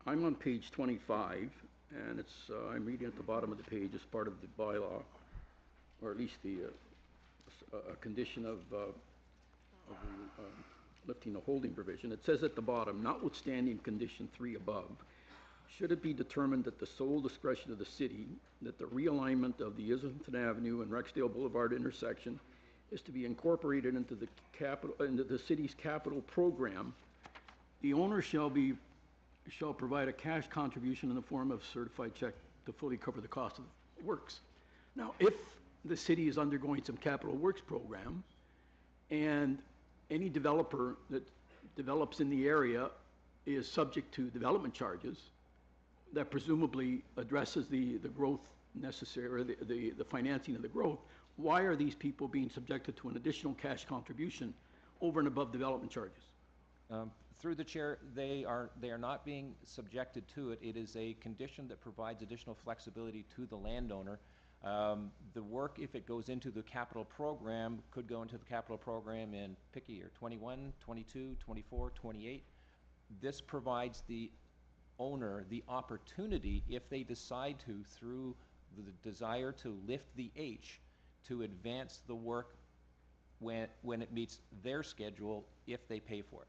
I'm on page 25, and it's, I'm reading at the bottom of the page as part of the bylaw, or at least the condition of lifting the holding provision. It says at the bottom, notwithstanding condition 3 above, should it be determined at the sole discretion of the city that the realignment of the Islington Avenue and Rexdale Boulevard intersection is to be incorporated into the city's capital program, the owner shall provide a cash contribution in the form of certified check to fully cover the cost of the works. Now, if the city is undergoing some capital works program, and any developer that develops in the area is subject to development charges that presumably addresses the growth necessary, or the financing of the growth, why are these people being subjected to an additional cash contribution over and above development charges? Through the chair, they are not being subjected to it. It is a condition that provides additional flexibility to the landowner. The work, if it goes into the capital program, could go into the capital program in, pick a year, 21, 22, 24, 28. This provides the owner the opportunity, if they decide to, through the desire to lift the H, to advance the work when it meets their schedule, if they pay for it.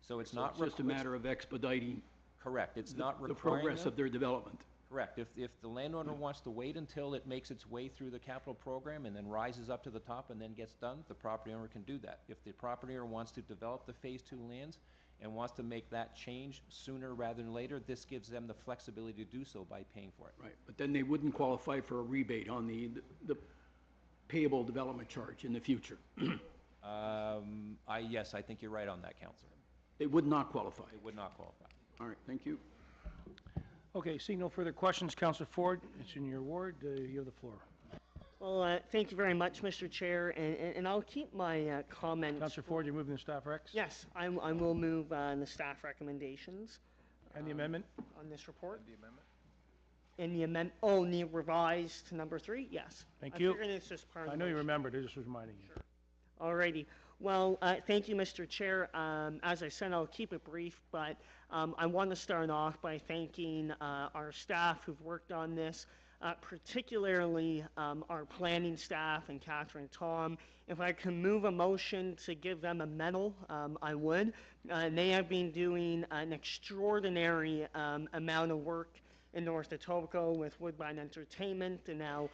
So it's not just a matter of expediting. Correct. It's not the requiring progress them. of their development. Correct. If the landowner wants to wait until it makes its way through the capital program and then rises up to the top and then gets done, the property owner can do that. If the property owner wants to develop the Phase 2 lands and wants to make that change sooner rather than later, this gives them the flexibility to do so by paying for it. Right, but then they wouldn't qualify for a rebate on the payable development charge in the future. Yes, I think you're right on that, Councillor. They would not qualify. They would not qualify. All right, thank you. Okay, seeing no further questions, Councillor Ford, it's in your ward, you have the floor. Well, thank you very much, Mr. Chair, and I'll keep my comments. Councillor Ford, you're moving the staff recs? Yes, I will move the staff recommendations. And the amendment? On this report. The amendment? And the amendment, oh, the revised number 3, yes. Thank you. I figured it's just part of I the know you motion. remembered, I just was reminding you. Sure. Alrighty. Well, thank you, Mr. Chair. As I said, I'll keep it brief, but I want to start off by thanking our staff who've worked on this, particularly our planning staff and Catherine Tom. If I can move a motion to give them a medal, I would. They have been doing an extraordinary amount of work in North Etobicoke with Woodbine Entertainment, and now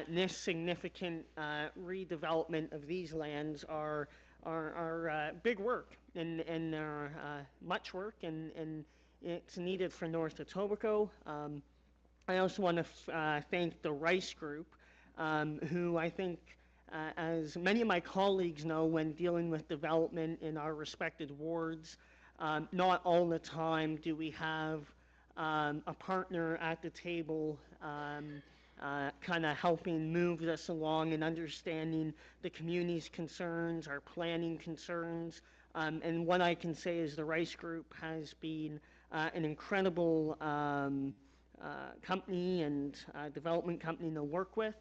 this significant redevelopment of these lands are big work, and much work, and it's needed for North Etobicoke. I also want to thank the Rice Group, who I think, as many of my colleagues know, when dealing with development in our respected wards, not all the time do we have a partner at the table kind of helping move this along and understanding the community's concerns, our planning concerns. And what I can say is the Rice Group has been an incredible company and development company to work with.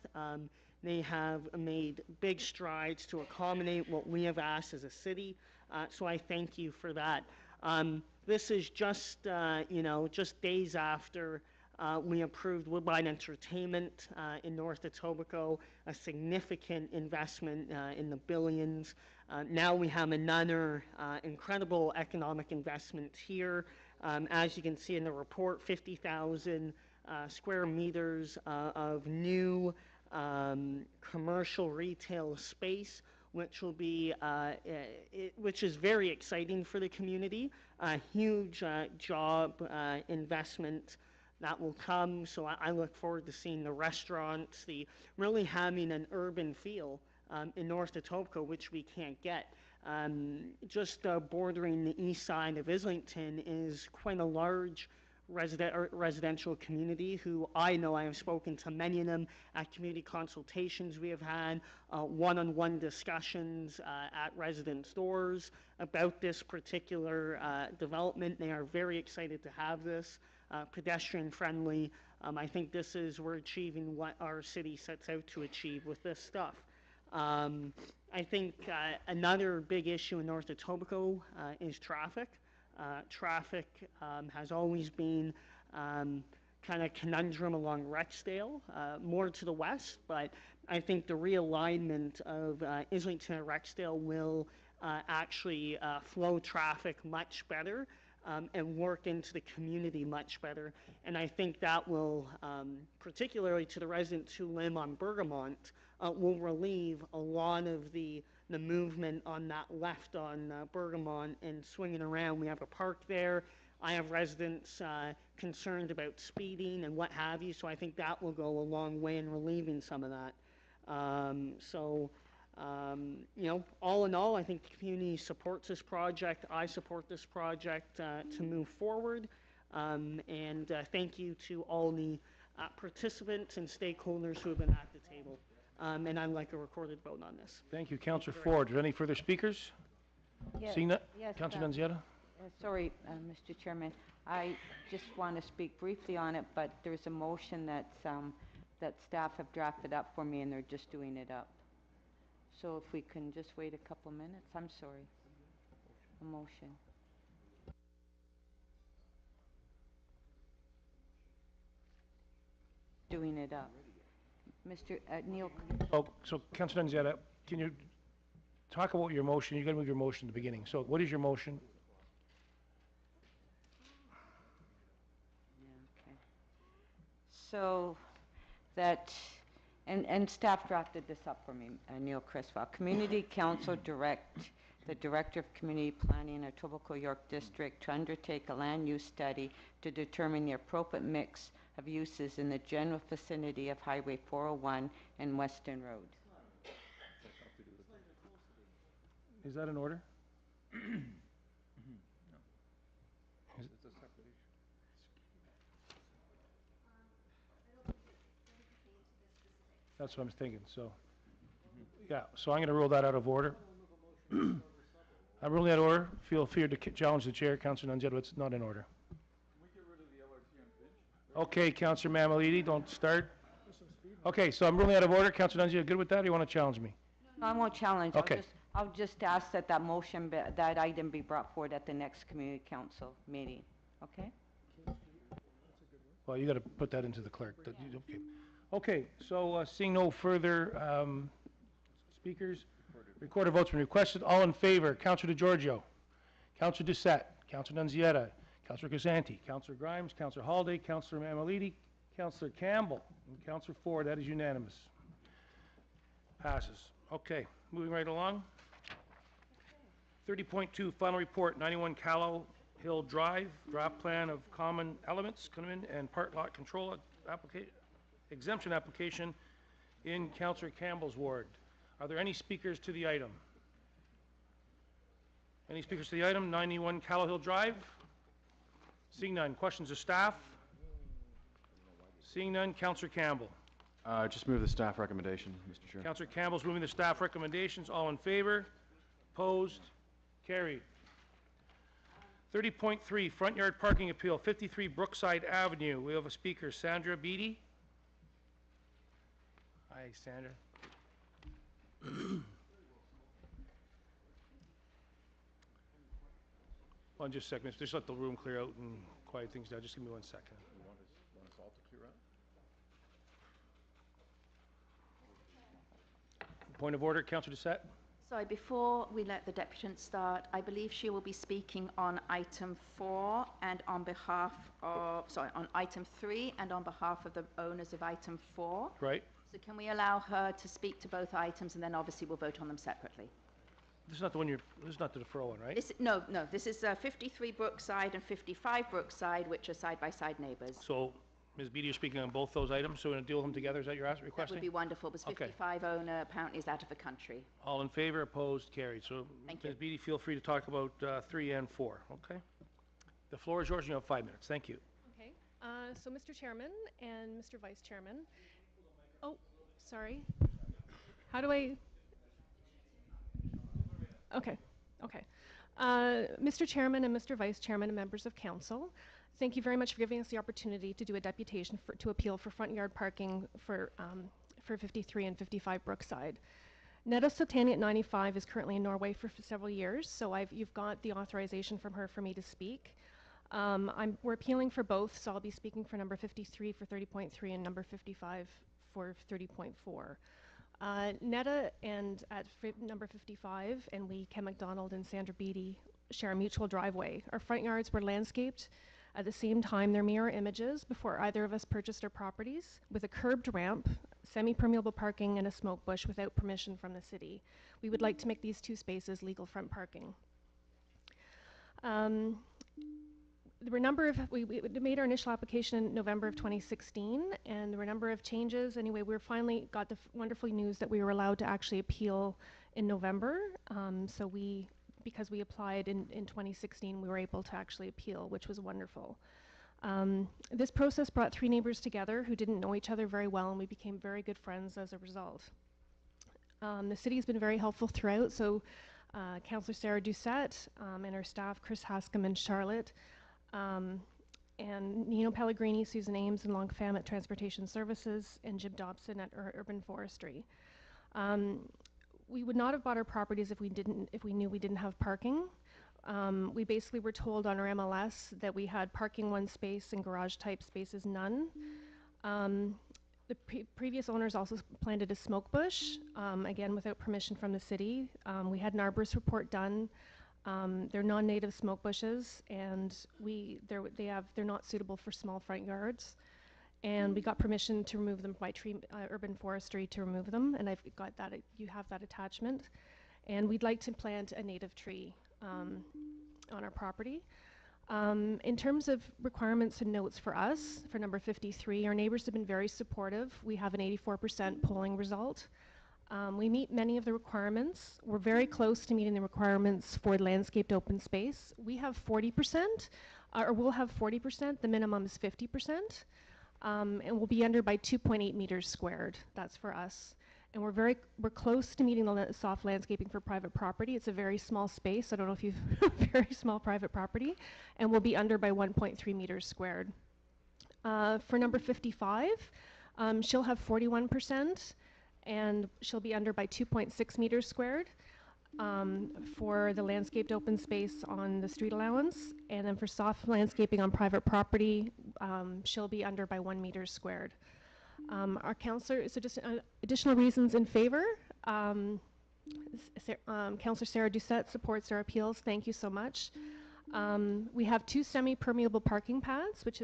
They have made big strides to accommodate what we have asked as a city, so I thank you for that. This is just, just days after we approved Woodbine Entertainment in North Etobicoke, a significant investment in the billions. Now we have another incredible economic investment here. As you can see in the report, 50,000 square meters of new commercial retail space, which will be, which is very exciting for the community. A huge job investment that will come. So I look forward to seeing the restaurants, really having an urban feel in North Etobicoke, which we can't get. Just bordering the east side of Islington is quite a large residential community who I know. I have spoken to many of them at community consultations we have had, one-on-one discussions at residents' doors about this particular development. They are very excited to have this pedestrian friendly. I think this is, we're achieving what our city sets out to achieve with this stuff. I think another big issue in North Etobicoke is traffic. Traffic has always been kind of conundrum along Rexdale, more to the west, but I think the realignment of Islington and Rexdale will actually flow traffic much better and work into the community much better. And I think that will, particularly to the residents who live on Bergamont, will relieve a lot of the movement on that left on Bergamont and swinging around. We have a park there. I have residents concerned about speeding and what have you, so I think that will go a long way in relieving some of that. You know, all in all, I think the community supports this project. I support this project to move forward. Thank you to all the participants and stakeholders who have been at the table. And I'd like a recorded vote on this. Thank you, Councillor Ford. Are there any further speakers? Yes, Seeing that, yes, Councillor Nunziata? Sorry, Mr. Chairman. I just want to speak briefly on it, but there's a motion that staff have drafted up for me, and they're just doing it up. So if we can just wait a couple minutes, I'm sorry. A motion. Doing it up. Mr. Neil. Oh, so Councillor Nunziata, can you talk about your motion? You're going to move your motion at the beginning. So what is your motion? Yeah, okay. So that, and staff drafted this up for me, Neil Criswell. Community Council direct the Director of Community Planning in Etobicoke York District to undertake a land use study to determine the appropriate mix of uses in the general vicinity of Highway 401 and Weston Road. Is that in order? That's what I'm thinking, so. Yeah, so I'm going to rule that out of order. I'm ruling that order. Feel free to challenge the chair, Councillor Nunziata, it's not in order. Okay, Councillor Mamalidi, don't start. Okay, so I'm ruling out of order. Councillor Nunziata, good with that, or you want to challenge me? No, I won't challenge. Okay. I'll just ask that motion, that item be brought forward at the next community council meeting, okay? Well, you got to put that into the clerk. Okay. Okay, so seeing no further speakers, recorded votes been requested. All in favor, Councillor DeGiorgio, Councillor Doucette, Councillor Nunziata, Councillor Crisanti, Councillor Grimes, Councillor Holiday, Councillor Mamalidi, Councillor Campbell, and Councillor Ford. That is unanimous. Passes. Okay, moving right along. 30.2, final report, 91 Callowhill Drive, draft plan of common elements, condominium and part lot control exemption application in Councillor Campbell's ward. Are there any speakers to the item? Any speakers to the item? 91 Callowhill Drive? Seeing none. Questions of staff? Seeing none. Councillor Campbell. Just move the staff recommendation, Mr. Chair. Councillor Campbell's moving the staff recommendations. All in favor? Opposed? Carried. 30.3, front yard parking appeal, 53 Brookside Avenue. We have a speaker, Sandra Beatty. Hi, Sandra. Hold on just a second. Just let the room clear out and quiet things down. Just give me 1 second. You want us all to clear out? Point of order, Councillor Doucette. Sorry, before we let the deputant start, I believe she will be speaking on item 4 and on behalf of, on item 3 and on behalf of the owners of item 4. Right. So can we allow her to speak to both items, and then obviously we'll vote on them separately? This is not the one this is not the deferral one, right? No, this is 53 Brookside and 55 Brookside, which are side-by-side neighbours. So Ms. Beatty, you're speaking on both those items, so we're going to deal with them together. Is that your That requesting? would be wonderful, because Okay. 55 owner apparently is out of the country. All in favor, opposed, carried. So, Thank Ms. you. Beatty, feel free to talk about 3 and 4, okay? The floor is yours, you have 5 minutes. Thank you. Okay, so Mr. Chairman and Mr. Vice Chairman. Oh, sorry. How do I? Okay, okay. Mr. Chairman and Mr. Vice Chairman and members of council, thank you very much for giving us the opportunity to do a deputation to appeal for front yard parking for 53 and 55 Brookside. Netta Sotani at 95 is currently in Norway for several years, so you've got the authorization from her for me to speak. We're appealing for both, so I'll be speaking for number 53 for 30.3 and number 55 for 30.4. Netta and number 55 and we, Ken McDonald and Sandra Beatty, share a mutual driveway. Our front yards were landscaped at the same time. They're mirror images before either of us purchased our properties, with a curbed ramp, semi-permeable parking, and a smoke bush without permission from the city. We would like to make these 2 spaces legal front parking. There were a number of, we made our initial application in November of 2016, and there were a number of changes. Anyway, we finally got the wonderful news that we were allowed to actually appeal in November. So because we applied in 2016, we were able to actually appeal, which was wonderful. This process brought 3 neighbors together who didn't know each other very well, and we became very good friends as a result. The city has been very helpful throughout, so Councillor Sarah Doucette and her staff, Chris Hascom and Charlotte, and Nino Pellegrini, Susan Ames, and Long Pham at Transportation Services, and Jim Dobson at Urban Forestry. We would not have bought our properties if we knew we didn't have parking. We basically were told on our MLS that we had parking 1 space and garage type spaces none. The previous owners also planted a smoke bush, again without permission from the city. We had an arborist report done. They're non-native smoke bushes, and they're not suitable for small front yards. And we got permission to remove them by Urban Forestry to remove them, and I've got that. You have that attachment. And we'd like to plant a native tree on our property. In terms of requirements and notes for us, for number 53, our neighbors have been very supportive. We have an 84% polling result. We meet many of the requirements. We're very close to meeting the requirements for landscaped open space. We have 40%, or we'll have 40%. The minimum is 50%. And we'll be under by 2.8 meters squared. That's for us. And we're close to meeting the soft landscaping for private property. It's a very small space. I don't know if you've very small private property. And we'll be under by 1.3 meters squared. For number 55, she'll have 41%. And she'll be under by 2.6 meters squared for the landscaped open space on the street allowance. And then for soft landscaping on private property, she'll be under by 1 meter squared. Our councillor, so just additional reasons in favor. Councillor Sarah Doucette supports our appeals. Thank you so much. We have 2 semi-permeable parking paths, which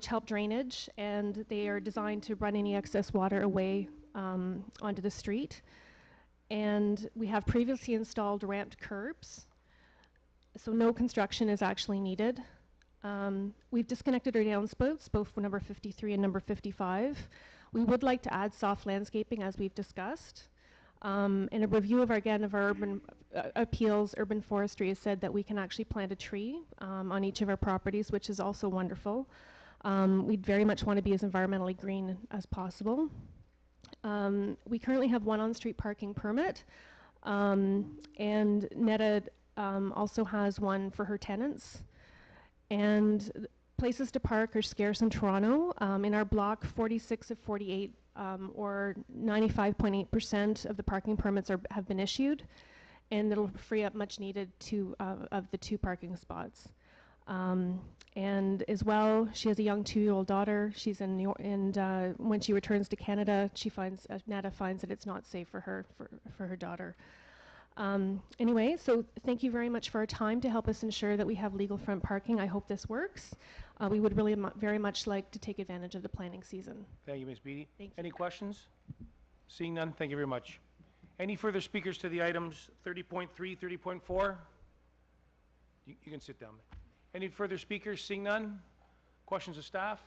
help drainage, and they are designed to run any excess water away onto the street. And we have previously installed ramped curbs, so no construction is actually needed. We've disconnected our downspouts, both for number 53 and number 55. We would like to add soft landscaping, as we've discussed. In a review of our urban appeals, Urban Forestry has said that we can actually plant a tree on each of our properties, which is also wonderful. We'd very much want to be as environmentally green as possible. We currently have 1 on-street parking permit, and Netta also has 1 for her tenants. And places to park are scarce in Toronto. In our block, 46 of 48, or 95.8% of the parking permits have been issued, and it'll free up much needed of the 2 parking spots. And as well, she has a young 2-year-old daughter. She's in and when she returns to Canada, Netta finds that it's not safe for her daughter. Anyway, so thank you very much for our time to help us ensure that we have legal front parking. I hope this works. We would really very much like to take advantage of the planning season. Thank you, Ms. Beatty. Thank you. Any questions? Seeing none, thank you very much. Any further speakers to the items 30.3, 30.4? You can sit down. Any further speakers? Seeing none? Questions of staff?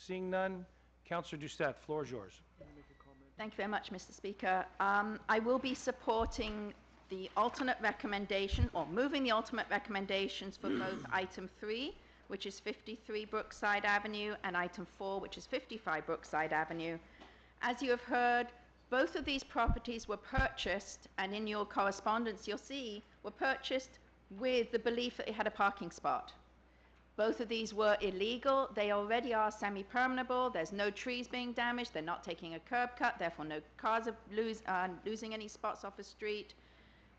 Seeing none, Councillor Doucette, floor is yours. Thank you very much, Mr. Speaker. I will be supporting the alternate recommendation, or moving the alternate recommendations for both item 3, which is 53 Brookside Avenue, and item 4, which is 55 Brookside Avenue. As you have heard, both of these properties were purchased, and in your correspondence you'll see, were purchased with the belief that they had a parking spot. Both of these were illegal. They already are semi-permeable. There's no trees being damaged. They're not taking a curb cut. Therefore, no cars are losing any spots off the street.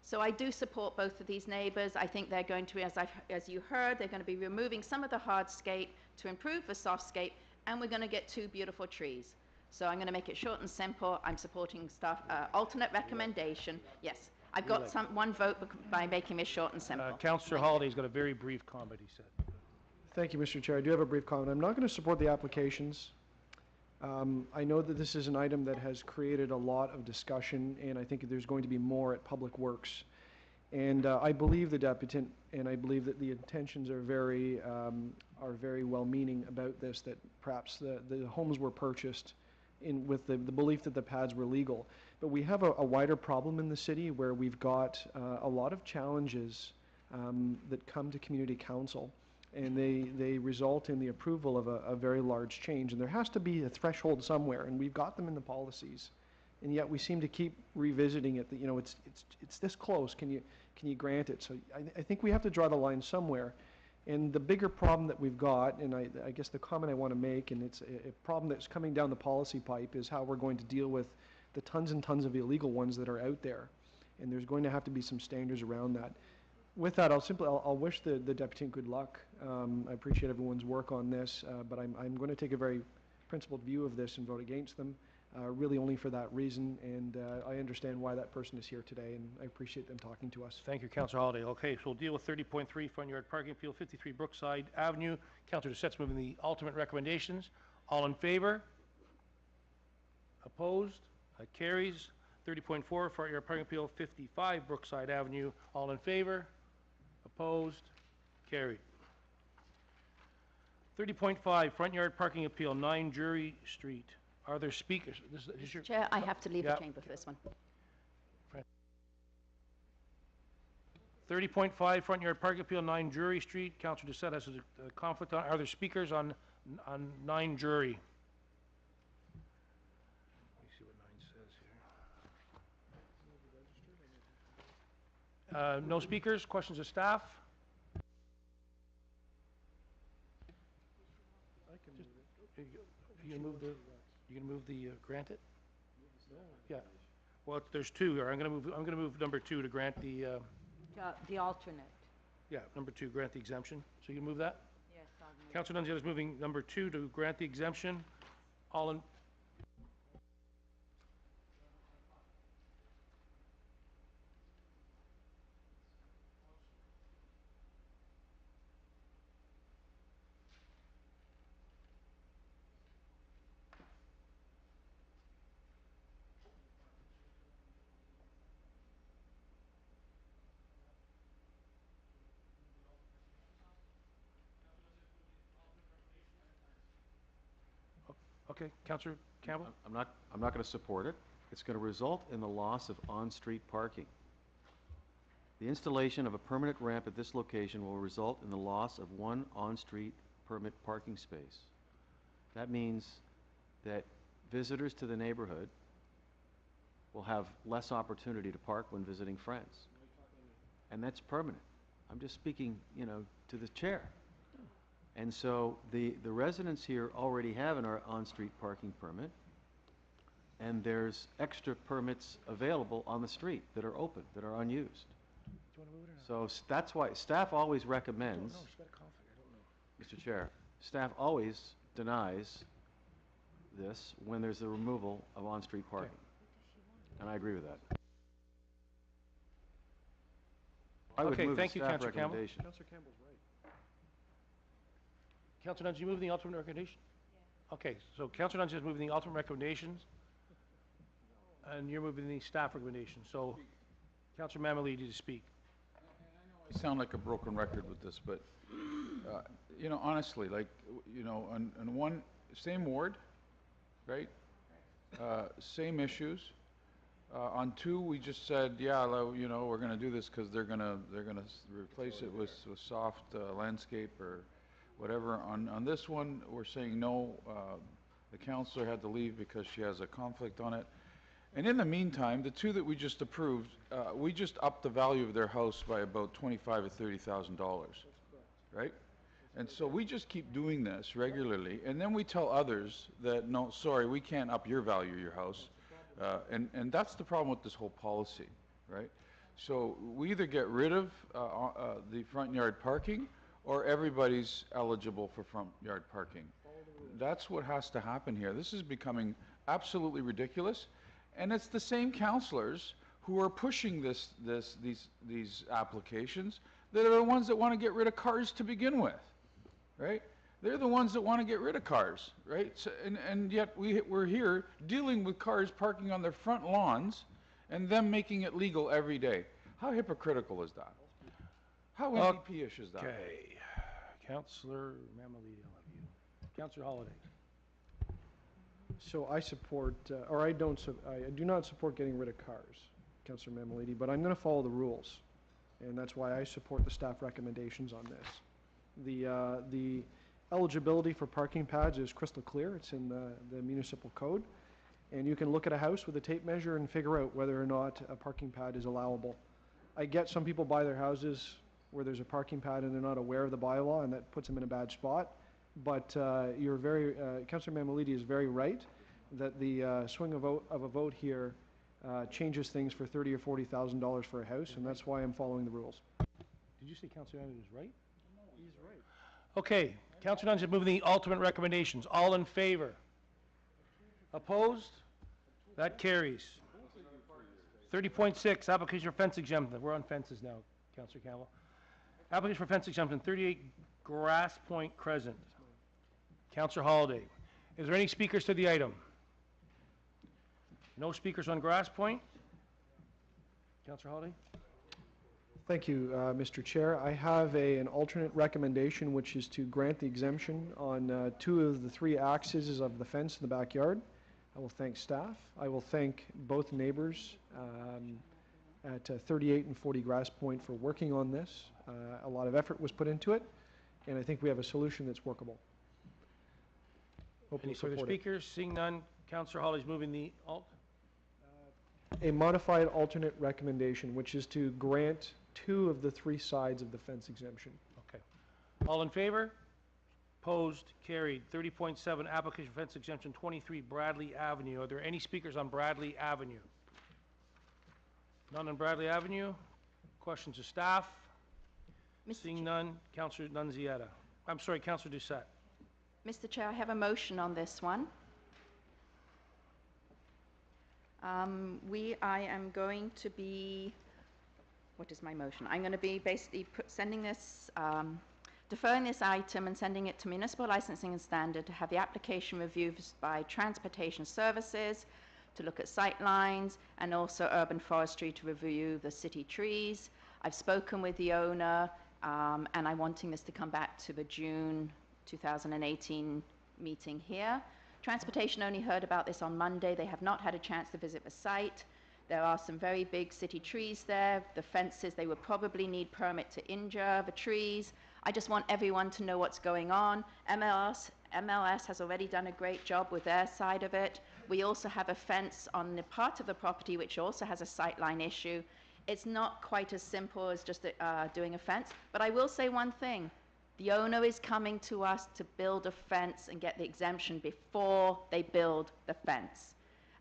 So I do support both of these neighbours. I think they're going to be, as you heard, they're going to be removing some of the hardscape to improve the softscape, and we're going to get 2 beautiful trees. So I'm going to make it short and simple. I'm supporting staff alternate recommendation. Yes, I've got one vote by making this short and simple. Councillor Holliday's got a very brief comment, he said. Thank you, Mr. Chair. I do have a brief comment. I'm not going to support the applications. I know that this is an item that has created a lot of discussion, and I think there's going to be more at Public Works. And I believe the deputant, and I believe that the intentions are very well-meaning about this, that perhaps the homes were purchased with the belief that the pads were legal. But we have a wider problem in the city where we've got a lot of challenges that come to community council, and they result in the approval of a very large change. And there has to be a threshold somewhere, and we've got them in the policies, and yet we seem to keep revisiting it. That, you know, it's this close. Can you grant it? So I think we have to draw the line somewhere. And the bigger problem that we've got, and I guess the comment I want to make, and it's a problem that's coming down the policy pipe, is how we're going to deal with the tons and tons of illegal ones that are out there. And there's going to have to be some standards around that. With that, I'll wish the deputant good luck. I appreciate everyone's work on this, but I'm going to take a very principled view of this and vote against them, really only for that reason. And I understand why that person is here today, and I appreciate them talking to us. Thank you, Councillor Holliday. Okay, so we'll deal with 30.3 front yard parking appeal, 53 Brookside Avenue. Councillor Doucette's moving the ultimate recommendations. All in favor? Opposed? That carries. 30.4 front yard parking appeal, 55 Brookside Avenue. All in favor? Opposed? Carried. 30.5 front yard parking appeal, 9 Durie Street. Are there speakers? This is your Chair, I have to leave the chamber for this one. 30.5 front yard parking appeal, 9 Durie Street. Councillor Doucette has a conflict on. Are there speakers on 9 Durie? Let me see what 9 says here. No speakers. Questions of staff? You gonna move the grant it? Yeah. Well, there's 2 here. I'm gonna move number 2 to grant the alternate. yeah, number 2, grant the exemption. So you can move that? Yes, I'll move. Councillor Nunziata is moving number 2 to grant the exemption. All in. Okay, Councillor Campbell? I'm not going to support it. It's going to result in the loss of on-street parking. The installation of a permanent ramp at this location will result in the loss of 1 on-street permit parking space. That means that visitors to the neighborhood will have less opportunity to park when visiting friends. And that's permanent. I'm just speaking, you know, to the chair. And so the residents here already have an on-street parking permit, and there's extra permits available on the street that are open, that are unused. So that's why staff always recommends, Mr. Chair, staff always denies this when there's the removal of on-street parking. And I agree with that. I would move the staff recommendation. Councillor Campbell's right. Councillor Nunziata, you moving the ultimate recommendation? Yeah. Okay, so Councillor Nunziata is moving the ultimate recommendations, and you're moving the staff recommendation. So, Councillor Mamali, to speak. I sound like a broken record with this, but, you know, honestly, like, you know, on one same ward, right? Same issues. On 2, we just said, yeah, you know, we're gonna do this because they're gonna replace it with soft landscape or whatever. On this one, we're saying no. The counselor had to leave because she has a conflict on it. And in the meantime, the 2 that we just approved, we just upped the value of their house by about $25,000 or $30,000, right? And so we just keep doing this regularly, and then we tell others that, no, sorry, we can't up your value of your house. And that's the problem with this whole policy, right? So we either get rid of the front yard parking, or everybody's eligible for front yard parking. That's what has to happen here. This is becoming absolutely ridiculous, and it's the same councillors who are pushing these applications that are the ones that want to get rid of cars to begin with, right? They're the ones that want to get rid of cars, right? So, and yet we're here dealing with cars parking on their front lawns and them making it legal every day. How hypocritical is that? How NDP-ish is that? Okay. Councillor Mamalidi, I'll have you. Councillor Holiday. So I support, or I do not support getting rid of cars, Councillor Mamalidi, but I'm going to follow the rules. And that's why I support the staff recommendations on this. The eligibility for parking pads is crystal clear. It's in the municipal code. And you can look at a house with a tape measure and figure out whether or not a parking pad is allowable. I get some people buy their houses where there's a parking pad and they're not aware of the bylaw, and that puts them in a bad spot. But you're very, Councillor Mamalidi is very right that the swing of a vote here changes things for $30,000 or $40,000 for a house, and that's why I'm following the rules. Did you say Councillor Anderson is right? He's right. Okay, Councillor Nunn is moving the ultimate recommendations. All in favor? Opposed? That carries. 30.6, application for fence exemption. We're on fences now, Councillor Campbell. Application for fence exemption, 38 Grasspoint Crescent. Councillor Holiday. Is there any speakers to the item? No speakers on Grasspoint? Councillor Holiday? Thank you, Mr. Chair. I have an alternate recommendation, which is to grant the exemption on 2 of the 3 axes of the fence in the backyard. I will thank staff. I will thank both neighbors at 38 and 40 Grasspoint for working on this. A lot of effort was put into it, and I think we have a solution that's workable. Hope Any you further support it. speakers? Seeing none, Councillor Holiday is moving the alt. A modified alternate recommendation, which is to grant 2 of the 3 sides of the fence exemption. Okay. All in favor? Opposed? Carried. 30.7, application for fence exemption, 23 Bradley Avenue. Are there any speakers on Bradley Avenue? None on Bradley Avenue? Questions of staff? Seeing none, Councillor Nunziata. I'm sorry, Councillor Doucette. Mr. Chair, I have a motion on this one. I am going to be, what is my motion? I'm going to be basically sending this, deferring this item and sending it to Municipal Licensing and Standard to have the application reviewed by Transportation Services to look at sight lines, and also Urban Forestry to review the city trees. I've spoken with the owner, and I'm wanting this to come back to the June 2018 meeting here. Transportation only heard about this on Monday. They have not had a chance to visit the site. There are some very big city trees there. The fences, they would probably need permit to injure the trees. I just want everyone to know what's going on. MLS has already done a great job with their side of it. We also have a fence on the part of the property which also has a sightline issue. It's not quite as simple as just doing a fence, but I will say one thing. The owner is coming to us to build a fence and get the exemption before they build the fence.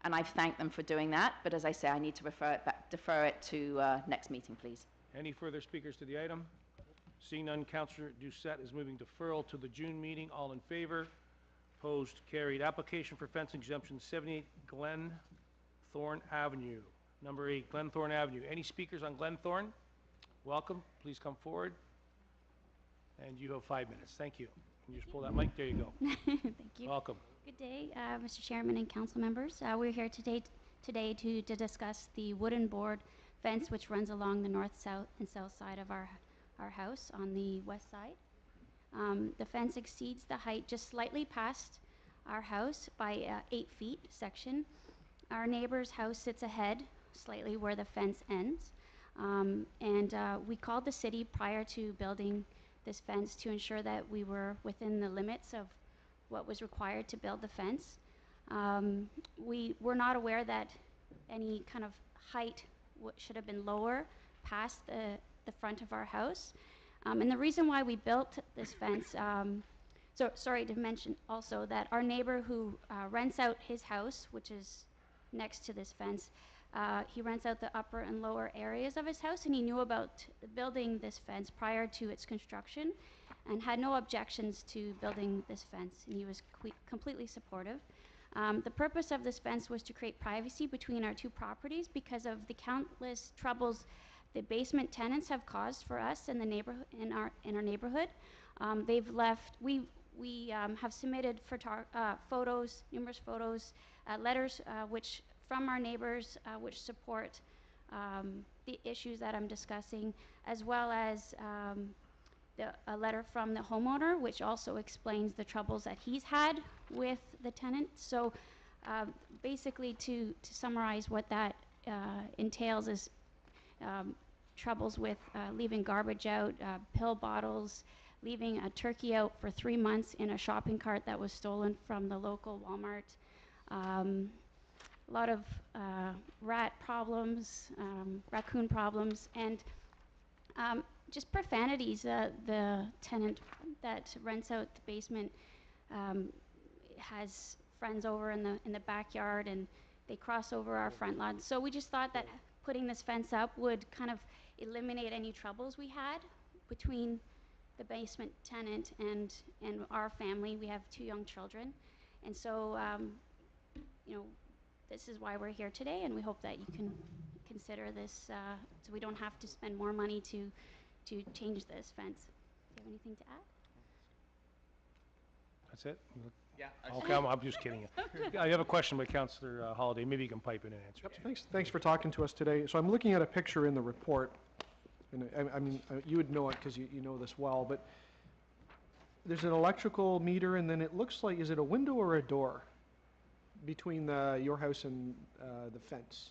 And I've thanked them for doing that, but as I say, I need to defer it to next meeting, please. Any further speakers to the item? Seeing none, Councillor Doucette is moving deferral to the June meeting. All in favor? Opposed? Carried. Application for fence exemption, 78 Glenthorne Avenue. Number 8, Glenthorne Avenue. Any speakers on Glenthorne? Welcome. Please come forward. And you have 5 minutes. Thank you. Can you just pull that mic? There you go. Thank you. Welcome. Good day, Mr. Chairman and council members. We're here today to discuss the wooden board fence which runs along the north, south, and south side of our house on the west side. The fence exceeds the height just slightly past our house by 8 feet section. Our neighbor's house sits ahead slightly where the fence ends. We called the city prior to building this fence to ensure that we were within the limits of what was required to build the fence. We were not aware that any kind of height should have been lower past the front of our house. And the reason why we built this fence, so sorry to mention also that our neighbor who rents out his house, which is next to this fence, he rents out the upper and lower areas of his house, and he knew about building this fence prior to its construction and had no objections to building this fence, and he was completely supportive. The purpose of this fence was to create privacy between our two properties because of the countless troubles the basement tenants have caused for us in the neighborhood, in our neighborhood. They've left. We have submitted photos, numerous photos, letters, which from our neighbors, which support the issues that I'm discussing, as well as a letter from the homeowner, which also explains the troubles that he's had with the tenant. So basically, to summarize what that entails is troubles with leaving garbage out, pill bottles, leaving a turkey out for 3 months in a shopping cart that was stolen from the local Walmart. A lot of rat problems, raccoon problems, and just profanities. The tenant that rents out the basement has friends over in the backyard, and they cross over our front lawn. So we just thought that putting this fence up would kind of eliminate any troubles we had between the basement tenant and our family. We have 2 young children, and so you know, this is why we're here today, and we hope that you can consider this so we don't have to spend more money to change this fence. Do you have anything to add? That's it? Yeah. Okay, I'm just kidding you. I have a question by Councillor Holiday. Maybe you can pipe in and answer it. Thanks for talking to us today. So I'm looking at a picture in the report, and I mean, you would know it because you know this well, but there's an electrical meter, and then it looks like, is it a window or a door between your house and the fence?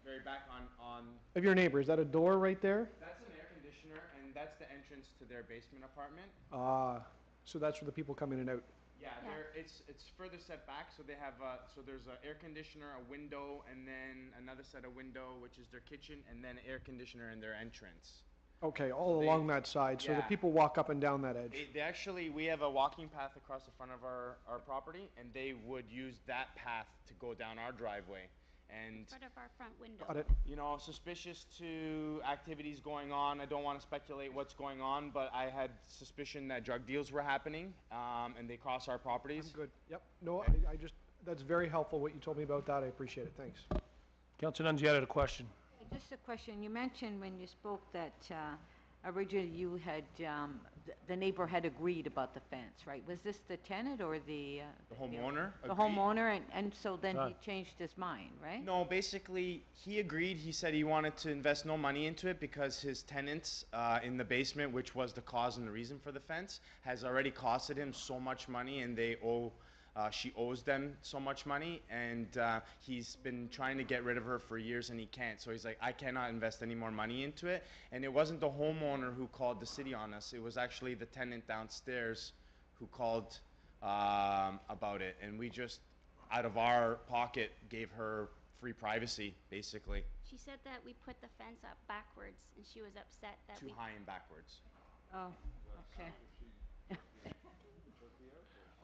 Very back on... Of your neighbor, is that a door right there? That's an air conditioner, and that's the entrance to their basement apartment. So that's where the people come in and out. Yeah, it's further set back, so they have so there's an air conditioner, a window, and then another set of window, which is their kitchen, and then air conditioner in their entrance. Okay, all along that side, so the people walk up and down that edge. They actually, we have a walking path across the front of our property, and they would use that path to go down our driveway. And in front of our front window. Got it. You know, suspicious to activities going on. I don't want to speculate what's going on, but I had suspicion that drug deals were happening, and they cross our properties. I'm good. Yep. No, I just, that's very helpful what you told me about that. I appreciate it. Thanks. Councillor Nunzi had a question. Just a question. You mentioned when you spoke that originally you had, the neighbor had agreed about the fence, right? Was this the tenant or the homeowner? The homeowner, and so then he changed his mind, right? No, basically, he agreed. He said he wanted to invest no money into it because his tenants in the basement, which was the cause and the reason for the fence, has already costed him so much money, and they owe... she owes them so much money, and he's been trying to get rid of her for years, and he can't. So he's like, I cannot invest any more money into it. And it wasn't the homeowner who called the city on us. It was actually the tenant downstairs who called about it. And we just, out of our pocket, gave her free privacy, basically. She said that we put the fence up backwards, and she was upset that Too high and backwards. Oh, okay.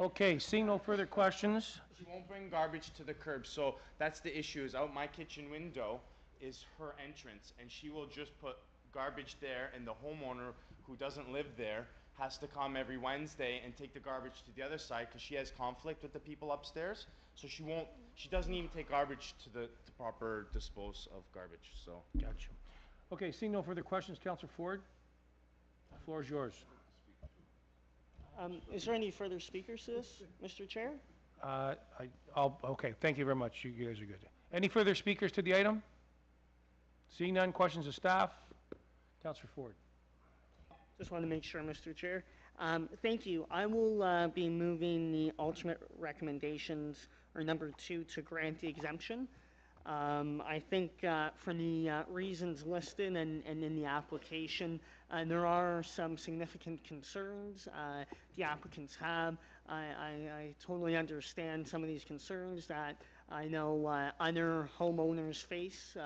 Okay, seeing no further questions. She won't bring garbage to the curb, so that's the issue, is out my kitchen window is her entrance, and she will just put garbage there, and the homeowner who doesn't live there has to come every Wednesday and take the garbage to the other side because she has conflict with the people upstairs, so she doesn't even take garbage to the proper dispose of garbage, so. Gotcha. Okay, seeing no further questions, Councillor Ford, the floor is yours. Is there any further speakers to this, Mr. Chair? Okay, thank you very much. You guys are good. Any further speakers to the item? Seeing none, questions of staff? Councillor Ford. Just want to make sure, Mr. Chair. Thank you. I will be moving the alternate recommendations, or number 2, to grant the exemption. I think for the reasons listed and in the application, there are some significant concerns the applicants have. I totally understand some of these concerns that I know other homeowners face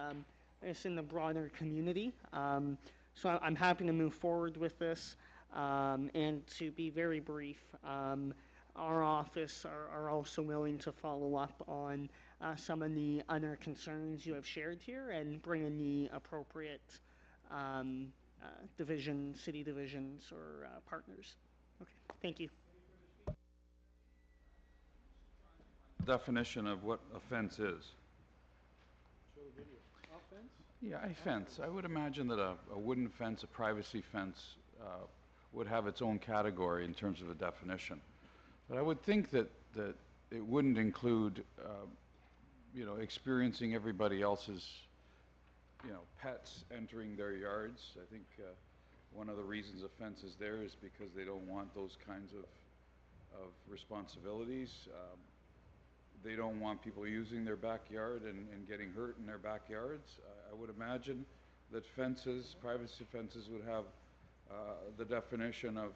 in the broader community. So I'm happy to move forward with this. And to be very brief, our office are also willing to follow up on some of the other concerns you have shared here and bring in the appropriate city divisions or partners. Okay, thank you. Definition of what a fence is. Yeah, a fence. I would imagine that a wooden fence, a privacy fence, would have its own category in terms of a definition. But I would think that it wouldn't include, experiencing everybody else's, pets entering their yards. I think one of the reasons a fence is there is because they don't want those kinds of responsibilities. They don't want people using their backyard and getting hurt in their backyards. I would imagine that fences, privacy fences, would have the definition of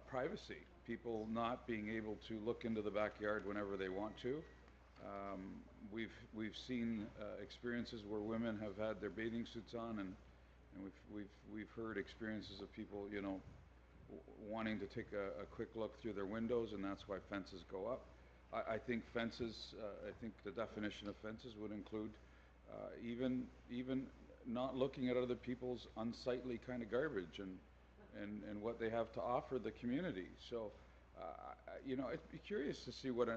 privacy. People not being able to look into the backyard whenever they want to. We've seen experiences where women have had their bathing suits on, and we've heard experiences of people, wanting to take a quick look through their windows, and that's why fences go up. I think fences, I think the definition of fences would include even not looking at other people's unsightly kind of garbage and what they have to offer the community. So, I'd be curious to see what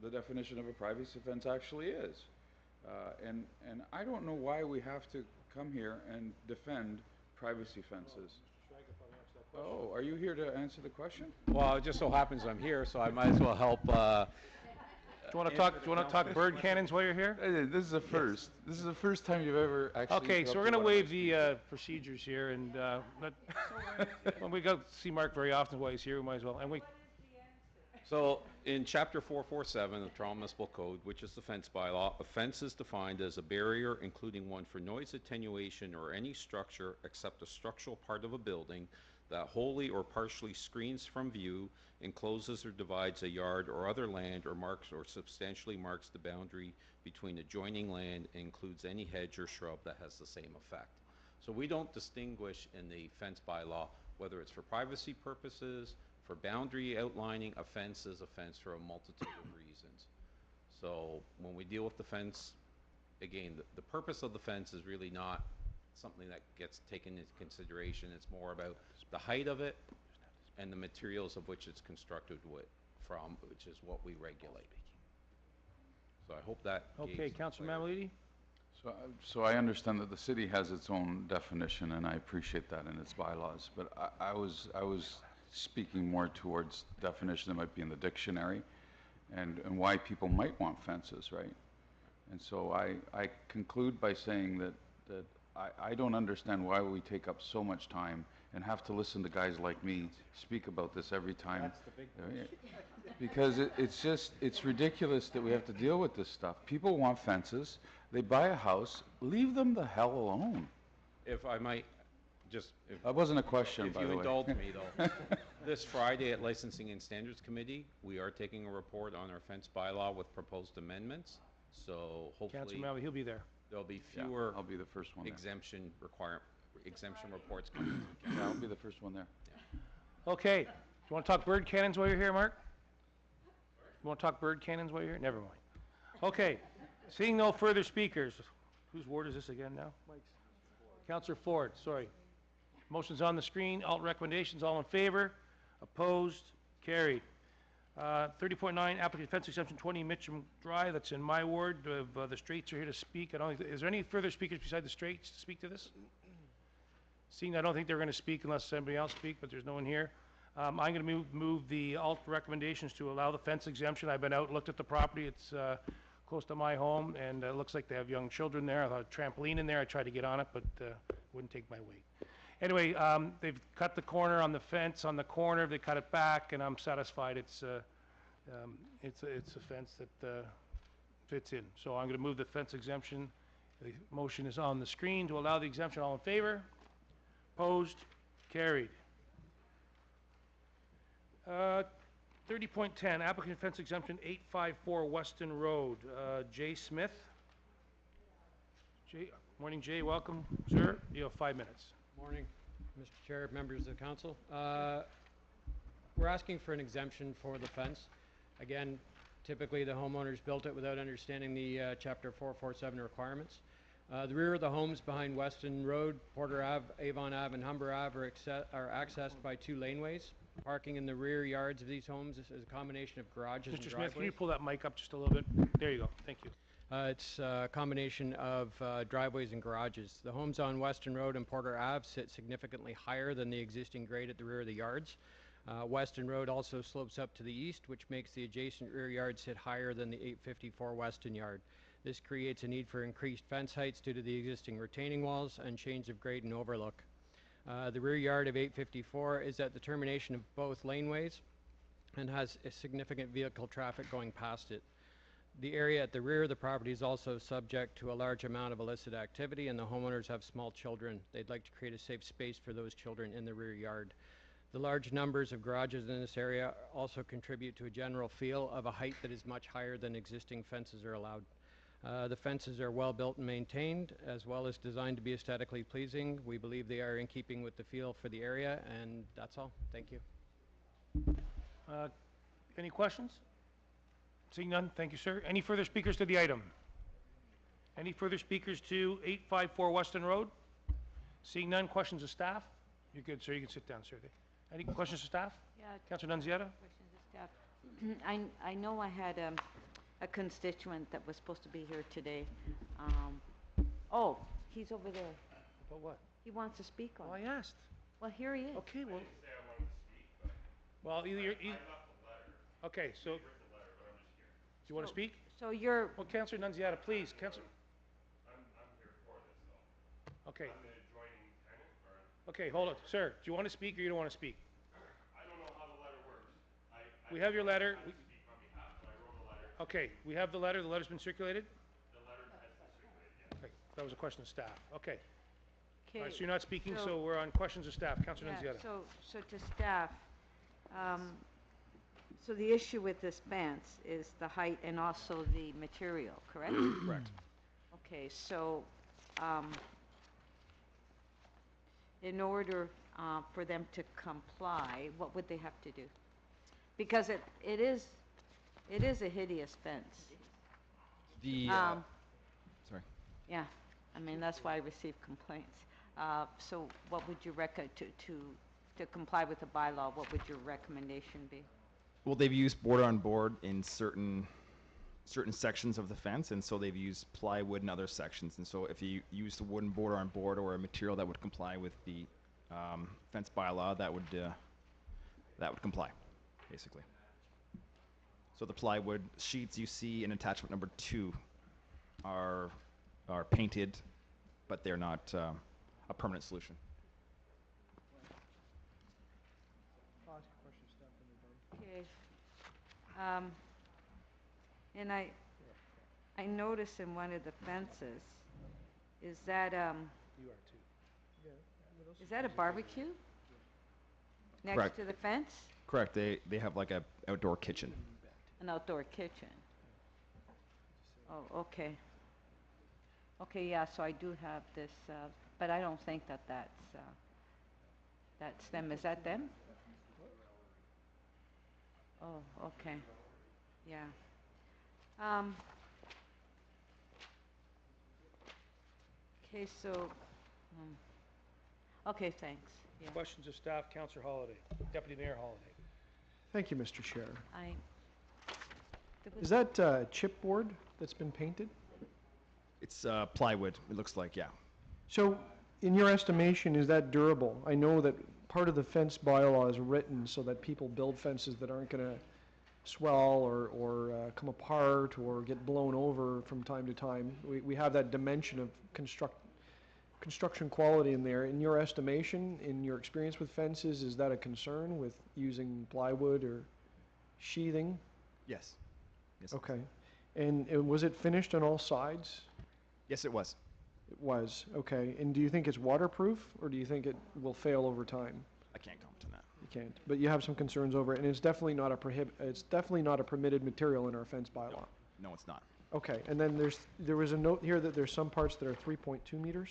the definition of a privacy fence actually is. And I don't know why we have to come here and defend privacy fences. Oh, are you here to answer the question? Well, it just so happens I'm here, so I might as well help. Do you want to talk bird cannons while you're here? This is a first. This is the first time you've ever actually. Okay, so we're going to waive the procedures here, and when we go see Mark very often while he's here, we might as well. And So, in Chapter 447 of Toronto Municipal Code, which is the fence bylaw, a fence is defined as a barrier, including one for noise attenuation or any structure except a structural part of a building that wholly or partially screens from view, encloses or divides a yard or other land, or marks or substantially marks the boundary between adjoining land, and includes any hedge or shrub that has the same effect. So we don't distinguish in the fence bylaw whether it's for privacy purposes, for boundary outlining. A fence is a fence for a multitude of reasons. So when we deal with the fence, again, the purpose of the fence is really not something that gets taken into consideration. It's more about the height of it and the materials of which it's constructed from, which is what we regulate. So I hope that. Okay, Councilor Mamalidi? So I understand that the city has its own definition, and I appreciate that in its bylaws. But I was speaking more towards definition that might be in the dictionary, and why people might want fences, right? And so I conclude by saying that I don't understand why we take up so much time and have to listen to guys like me speak about this every time. That's the big question. Because it's ridiculous that we have to deal with this stuff. People want fences. They buy a house. Leave them the hell alone. If I might just... That wasn't a question, by the way. If you indulge me, though. This Friday at Licensing and Standards Committee, we are taking a report on our fence bylaw with proposed amendments. So hopefully... Councilor Mamalidi, he'll be there. There'll be fewer I'll be the first one there. exemption reports coming. Yeah, I'll be the first one there. Yeah. Okay, do you want to talk bird cannons while you're here, Mark? You want to talk bird cannons while you're here? Never mind. Okay, seeing no further speakers, whose ward is this again now? Mike's. Councilor Ford, sorry. Motion's on the screen, alt recommendations, all in favor, opposed, carried. 30.9, applicant fence exemption 20 Mitcham Drive, that's in my ward. The Straights are here to speak. Is there any further speakers beside the Straights to speak to this? Seeing I don't think they're going to speak unless somebody else speaks, but there's no one here. I'm going to move the alt recommendations to allow the fence exemption. I've been out, looked at the property. It's close to my home, and it looks like they have young children there. I thought a trampoline in there. I tried to get on it, but wouldn't take my weight. Anyway, they've cut the corner on the fence on the corner, they cut it back, and I'm satisfied it's a fence that fits in. So I'm gonna move the fence exemption. The motion is on the screen to allow the exemption. All in favor? Opposed? Carried. 30.10, applicant fence exemption 854 Weston Road. Jay Smith. Jay, morning Jay, welcome, sir. You have 5 minutes. Morning, Mr. Chair, members of council. We're asking for an exemption for the fence. Again, typically the homeowners built it without understanding the Chapter 447 requirements. The rear of the homes behind Weston Road, Porter Ave, Avon Ave, and Humber Ave are accessed by 2 laneways. Parking in the rear yards of these homes is a combination of garages and Mr. driveways. Smith, can you pull that mic up just a little bit? There you go, thank you. It's a combination of driveways and garages. The homes on Weston Road and Porter Ave sit significantly higher than the existing grade at the rear of the yards. Weston Road also slopes up to the east, which makes the adjacent rear yard sit higher than the 854 Weston yard. This creates a need for increased fence heights due to the existing retaining walls and change of grade and overlook. The rear yard of 854 is at the termination of both laneways and has a significant vehicle traffic going past it. The area at the rear of the property is also subject to a large amount of illicit activity, and the homeowners have small children. They'd like to create a safe space for those children in the rear yard. The large numbers of garages in this area also contribute to a general feel of a height that is much higher than existing fences are allowed. The fences are well built and maintained, as well as designed to be aesthetically pleasing. We believe they are in keeping with the feel for the area, and that's all. Thank you. Any questions? Seeing none, thank you, sir. Any further speakers to the item? Any further speakers to 854 Weston Road? Seeing none, questions of staff? You're good, sir. You can sit down, sir. Any questions of staff? Yeah. Councilor Nunziata? Questions of staff. I know I had a constituent that was supposed to be here today. Oh, he's over there. About what? He wants to speak on it. I asked. Well, here he is. Okay, well. Well, either you're. Okay, so. Do you want to speak? So you're. Well, Councilor Nunziata, please. Councilor. Okay. Okay, hold on. Sir, do you want to speak or you don't want to speak? I don't know how the letter works. We have your letter. I speak on behalf, but I wrote a letter. Okay, we have the letter. The letter's been circulated? The letter has been circulated, yes. Okay, that was a question of staff. Okay. Okay. All right, so you're not speaking, so we're on questions of staff. Councilor Nunziata. So to staff, so the issue with this fence is the height and also the material, correct? Correct. Okay, so, in order for them to comply, what would they have to do? Because it is a hideous fence. The, sorry. Yeah, I mean, that's why I receive complaints. So what would you to comply with the bylaw, what would your recommendation be? Well, they've used border on board in certain sections of the fence, and so they've used plywood in other sections. And so if you use the wooden border on board or a material that would comply with the fence bylaw, that would comply, basically. So the plywood sheets you see in attachment number 2 are painted, but they're not a permanent solution. Okay. And I noticed in one of the fences, is that is that a barbecue? Next Correct. to the fence? Correct. They have like a outdoor kitchen. An outdoor kitchen. Oh, okay. Okay, yeah, so I do have this, but I don't think that's them. Is that them? Oh, okay. Yeah. Okay, so, okay, thanks. Yeah. Questions of staff, Councillor Holiday, Deputy Mayor Holiday. Thank you, Mr. Chair. There Is that chipboard that's been painted? It's plywood, it looks like, yeah. So, in your estimation, is that durable? I know that part of the fence bylaw is written so that people build fences that aren't going to swell or come apart or get blown over from time to time. We have that dimension of construction quality in there. In your estimation, in your experience with fences, is that a concern with using plywood or sheathing? Yes. Yes. Okay. And was it finished on all sides? Yes, it was. It was, okay. And do you think it's waterproof, or do you think it will fail over time? I can't comment on that. You can't, but you have some concerns over it, and it's definitely not a permitted material in our fence bylaw. No, it's not. Okay, and then there was a note here that there's some parts that are 3.2 meters?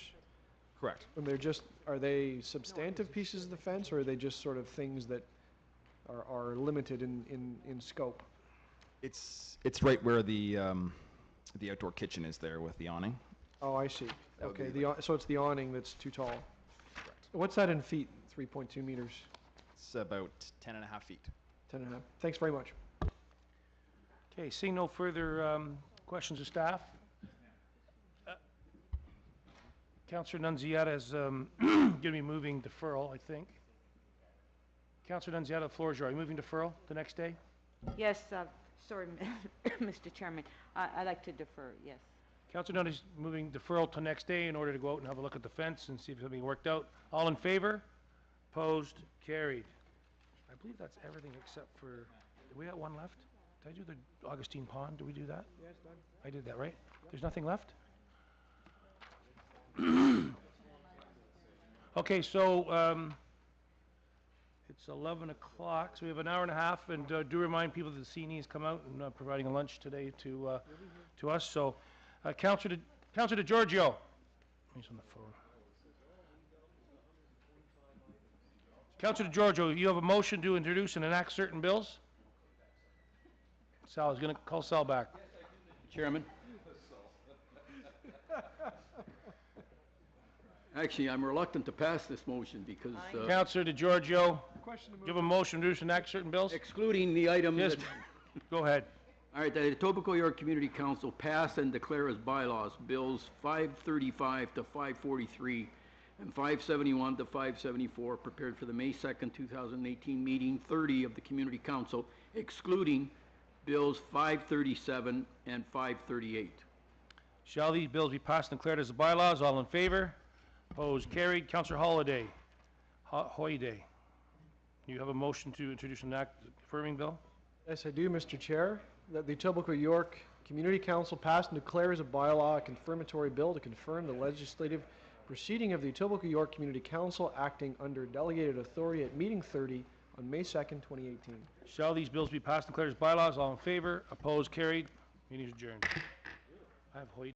Correct. And are they substantive pieces of the fence, or are they just sort of things that are limited in scope? It's right where the outdoor kitchen is there with the awning. Oh, I see. That would Okay, be so it's the awning that's too tall. Correct. What's that in feet, 3.2 meters? It's about 10.5 feet. 10.5. Thanks very much. Okay, seeing no further questions of staff. Councillor Nunziata is going to be moving deferral, I think. Councillor Nunziata, the floor is yours. Are you moving deferral the next day? Yes, sorry, Mr. Chairman. I'd like to defer, yes. Councillor Nunn is moving deferral to next day in order to go out and have a look at the fence and see if something worked out. All in favor? Opposed? Carried. I believe that's everything except for, did we have one left? Did I do the Augustine Pond? Did we do that? Yes, done. I did that, right? There's nothing left? Okay, so it's 11 o'clock, so we have an hour and a half, and do remind people that the CNE has come out and providing a lunch today to us. So, Councillor DeGiorgio. He's on the phone. Councillor DeGiorgio, you have a motion to introduce and enact certain bills? Sal is going to call Sal back. Chairman. Actually, I'm reluctant to pass this motion because... Councillor DeGiorgio, do you have a motion to introduce and enact certain bills? Excluding the item Yes, that... go ahead. All right, the Etobicoke York Community Council pass and declare as bylaws bills 535 to 543 and 571 to 574 prepared for the May 2nd, 2018 meeting 30 of the Community Council, excluding bills 537 and 538. Shall these bills be passed and declared as the bylaws? All in favor? Opposed? Carried. Councillor Holiday. Hoyday. You have a motion to introduce and enact the confirming bill? Yes, I do, Mr. Chair. That the Etobicoke York Community Council pass and declare as a bylaw a confirmatory bill to confirm the legislative proceeding of the Etobicoke York Community Council acting under delegated authority at meeting 30 on May 2nd, 2018. Shall these bills be passed and declared as bylaws? All in favor? Opposed? Carried. Meeting is adjourned. I have Hoyt.